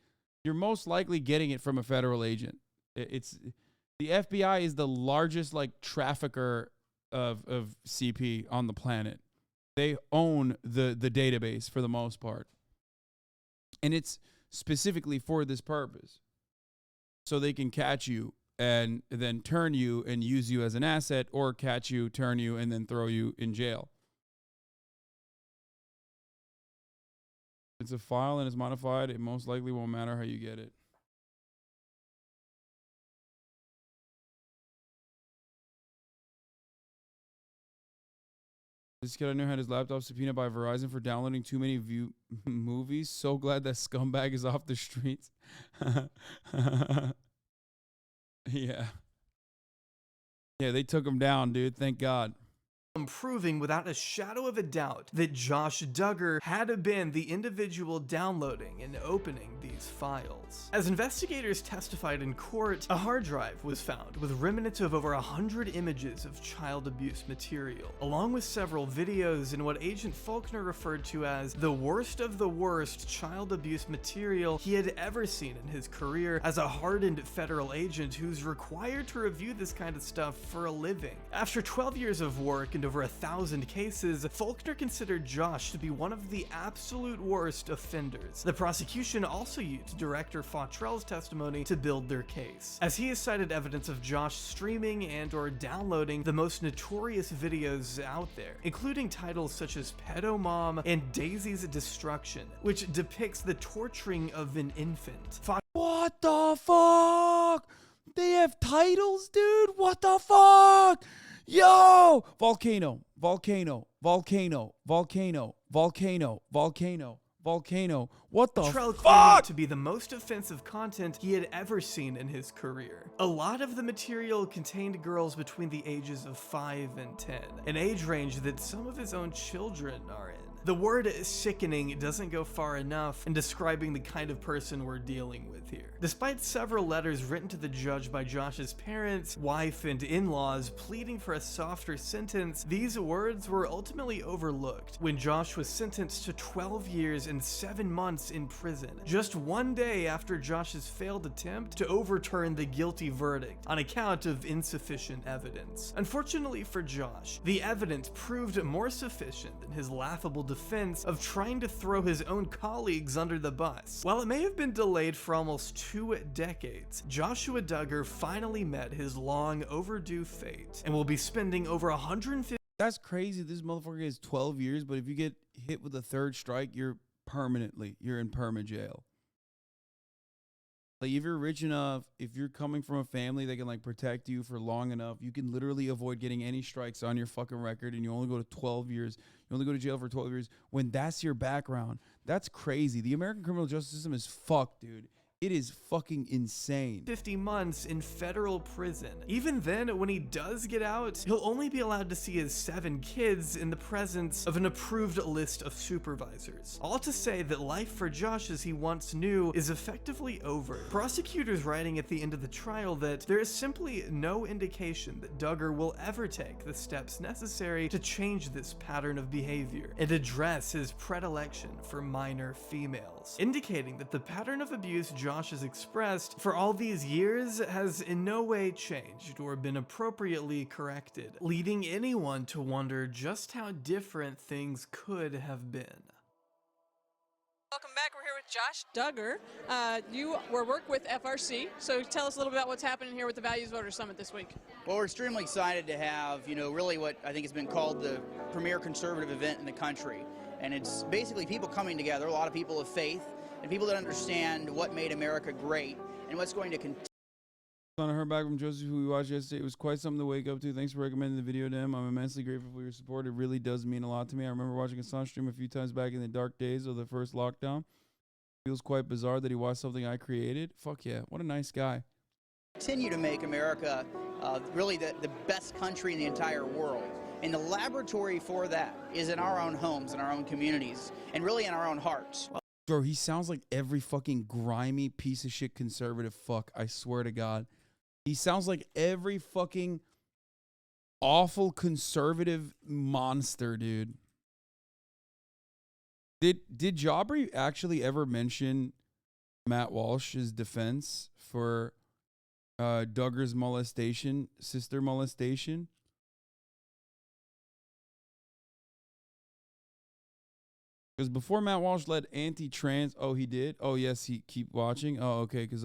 you're most likely getting it from a federal agent. It's the FBI is the largest like trafficker of CP on the planet. They own the database for the most part. And it's specifically for this purpose. So they can catch you and then turn you and use you as an asset, or catch you, turn you, and then throw you in jail. If it's a file and it's modified, it most likely won't matter how you get it. This kid I knew had his laptop subpoenaed by Verizon for downloading too many movies. So glad that scumbag is off the streets. Yeah. Yeah, they took him down, dude. Thank God. Proving without a shadow of a doubt that Josh Duggar had been the individual downloading and opening these files. As investigators testified in court, a hard drive was found with remnants of over 100 images of child abuse material, along with several videos in what Agent Faulkner referred to as the worst of the worst child abuse material he had ever seen in his career as a hardened federal agent who's required to review this kind of stuff for a living. After 12 years of work and over 1,000 cases, Faulkner considered Josh to be one of the absolute worst offenders. The prosecution also used Director Fautrell's testimony to build their case, as he has cited evidence of Josh streaming and or downloading the most notorious videos out there, including titles such as Pedo Mom and Daisy's Destruction, which depicts the torturing of an infant. What the fuck? They have titles, dude? What the fuck? Yo! Volcano, volcano, volcano, volcano, volcano, volcano, volcano. What the fuck? To be the most offensive content he had ever seen in his career. A lot of the material contained girls between the ages of 5 and 10, an age range that some of his own children are in. The word sickening doesn't go far enough in describing the kind of person we're dealing with here. Despite several letters written to the judge by Josh's parents, wife, and in-laws pleading for a softer sentence, these words were ultimately overlooked when Josh was sentenced to 12 years and 7 months in prison, just one day after Josh's failed attempt to overturn the guilty verdict on account of insufficient evidence. Unfortunately for Josh, the evidence proved more sufficient than his laughable defense of trying to throw his own colleagues under the bus. While it may have been delayed for almost 2 decades, Joshua Duggar finally met his long overdue fate and will be spending over 150. That's crazy. This motherfucker gets 12 years, but if you get hit with a third strike, you're in perma jail. Like, if you're rich enough, if you're coming from a family that can like protect you for long enough, you can literally avoid getting any strikes on your fucking record, and you only go to 12 years. You only go to jail for 12 years when that's your background. That's crazy. The American criminal justice system is fucked, dude. It is fucking insane. 50 months in federal prison. Even then, when he does get out, he'll only be allowed to see his 7 kids in the presence of an approved list of supervisors. All to say that life for Josh as he once knew is effectively over. Prosecutors writing at the end of the trial that there is simply no indication that Duggar will ever take the steps necessary to change this pattern of behavior and address his predilection for minor females, indicating that the pattern of abuse Josh has expressed for all these years has in no way changed or been appropriately corrected, leading anyone to wonder just how different things could have been. Welcome back. We're here with Josh Duggar. You were work with FRC, so tell us a little bit about what's happening here with the Values Voters Summit this week. Well, we're extremely excited to have, really what I think has been called the premier conservative event in the country. And it's basically people coming together, a lot of people of faith, and people that understand what made America great and what's going to continue. I heard back from Joseph, who we watched yesterday. It was quite something to wake up to. Thanks for recommending the video to him. I'm immensely grateful for your support. It really does mean a lot to me. I remember watching Hasan stream a few times back in the dark days of the first lockdown. It feels quite bizarre that he watched something I created. Fuck yeah, what a nice guy. Continue to make America really the best country in the entire world. And the laboratory for that is in our own homes, in our own communities, and really in our own hearts. Bro, he sounds like every fucking grimy piece of shit conservative fuck. I swear to God. He sounds like every fucking awful conservative monster, dude. Did Jabri actually ever mention Matt Walsh's defense for Duggars molestation, sister molestation? Because before Matt Walsh led anti-trans, oh, he did? Oh, yes, he keep watching? Oh, okay, because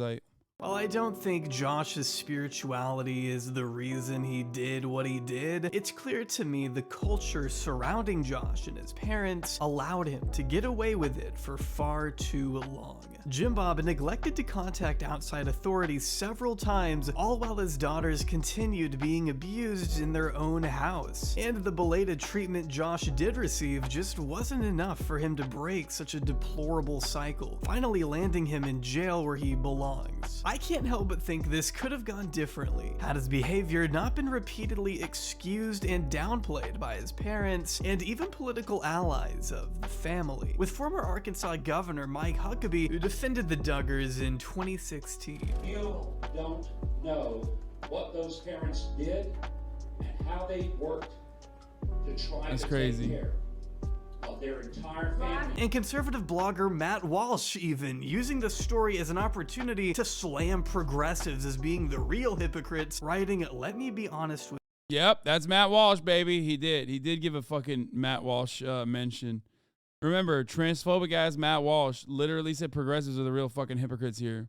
While I don't think Josh's spirituality is the reason he did what he did, it's clear to me the culture surrounding Josh and his parents allowed him to get away with it for far too long. Jim Bob neglected to contact outside authorities several times, all while his daughters continued being abused in their own house. And the belated treatment Josh did receive just wasn't enough for him to break such a deplorable cycle, finally landing him in jail where he belongs. I can't help but think this could have gone differently had his behavior not been repeatedly excused and downplayed by his parents and even political allies of the family, with former Arkansas Governor Mike Huckabee, who defended the Duggars in 2016. You don't know what those parents did and how they worked to try to take care of their entire family. And conservative blogger Matt Walsh even using the story as an opportunity to slam progressives as being the real hypocrites, writing, "Let me be honest with you." Yep, that's Matt Walsh, baby. He did give a fucking Matt Walsh mention. Remember, transphobic ass Matt Walsh literally said progressives are the real fucking hypocrites here.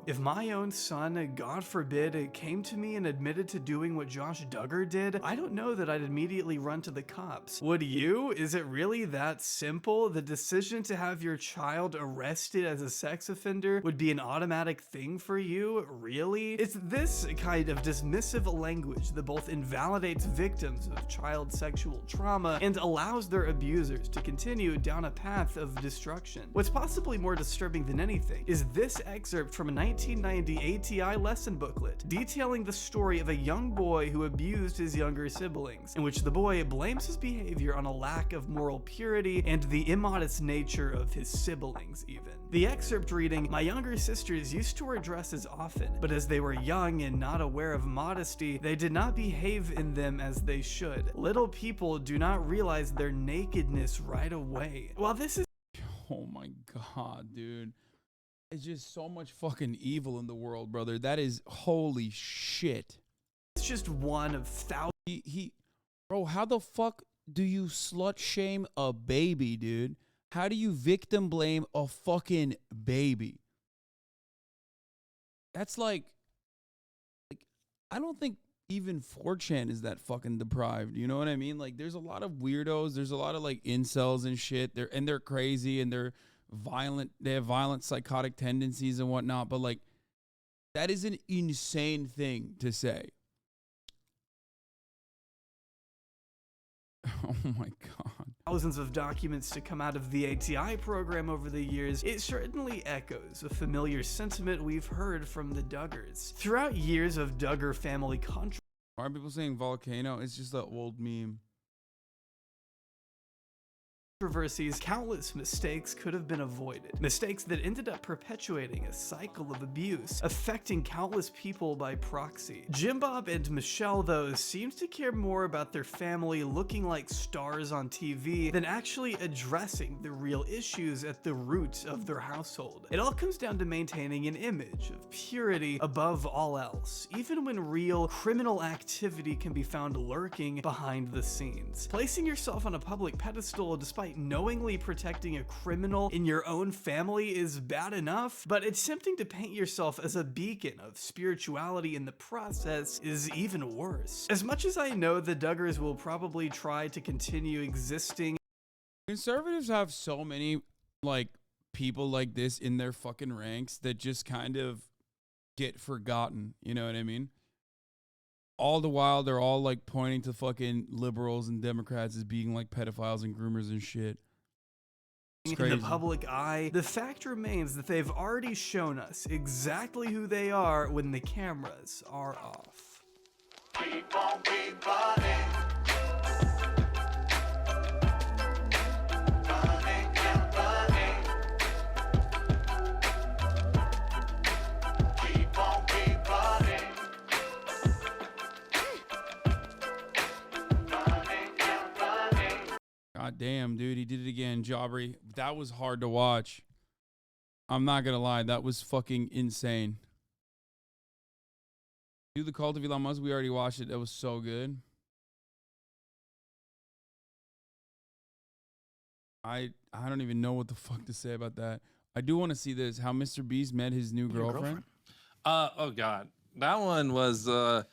If my own son, God forbid, came to me and admitted to doing what Josh Duggar did, I don't know that I'd immediately run to the cops. Would you? Is it really that simple? The decision to have your child arrested as a sex offender would be an automatic thing for you? Really? It's this kind of dismissive language that both invalidates victims of child sexual trauma and allows their abusers to continue down a path of destruction. What's possibly more disturbing than anything is this excerpt from a 1990 ATI lesson booklet detailing the story of a young boy who abused his younger siblings, in which the boy blames his behavior on a lack of moral purity and the immodest nature of his siblings even. The excerpt reading, "My younger sisters used to wear dresses often, but as they were young and not aware of modesty, they did not behave in them as they should. Little people do not realize their nakedness right away." While this is— Oh my god, dude. It's just so much fucking evil in the world, brother. That is holy shit. It's just one of thousands. Bro, how the fuck do you slut shame a baby, dude? How do you victim blame a fucking baby? That's like I don't think even 4chan is that fucking deprived. You know what I mean? Like, there's a lot of weirdos. There's a lot of like incels and shit. They're crazy and they're violent. They have violent psychotic tendencies and whatnot. But like, that is an insane thing to say. Oh my god. Thousands of documents to come out of the ATI program over the years, it certainly echoes a familiar sentiment we've heard from the Duggars. Throughout years of Duggar family controversy. Why are people saying volcano? It's just that old meme. Countless mistakes could have been avoided. Mistakes that ended up perpetuating a cycle of abuse, affecting countless people by proxy. Jim Bob and Michelle, though, seems to care more about their family looking like stars on TV than actually addressing the real issues at the root of their household. It all comes down to maintaining an image of purity above all else, even when real criminal activity can be found lurking behind the scenes. Placing yourself on a public pedestal despite knowingly protecting a criminal in your own family is bad enough, but it's tempting to paint yourself as a beacon of spirituality in the process is even worse. As much as I know the Duggars will probably try to continue existing, conservatives have so many like people like this in their fucking ranks that just kind of get forgotten. You know what I mean? All the while, they're all like pointing to fucking liberals and Democrats as being like pedophiles and groomers and shit. It's crazy. In the public eye, the fact remains that they've already shown us exactly who they are when the cameras are off. Keep on, keep running. God damn, dude, he did it again. Jaubrey. That was hard to watch. I'm not gonna lie, that was fucking insane. Do the Cult of Elon Musk. We already watched it. That was so good. I don't even know what the fuck to say about that. I do want to see this. How Mr. Beast met his new girlfriend. Oh God, that one was so.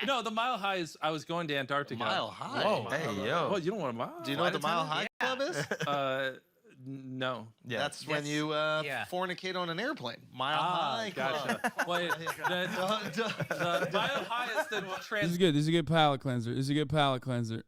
No, the Mile High is. I was going to Antarctica. Mile High. Whoa. Hey, yo. Oh, you don't want a mile? Do you know what the Mile High Club is? No. Yeah. That's when you fornicate on an airplane. Mile High Club. Gotcha. Wait, the Mile High is the This is good. This is a good palate cleanser.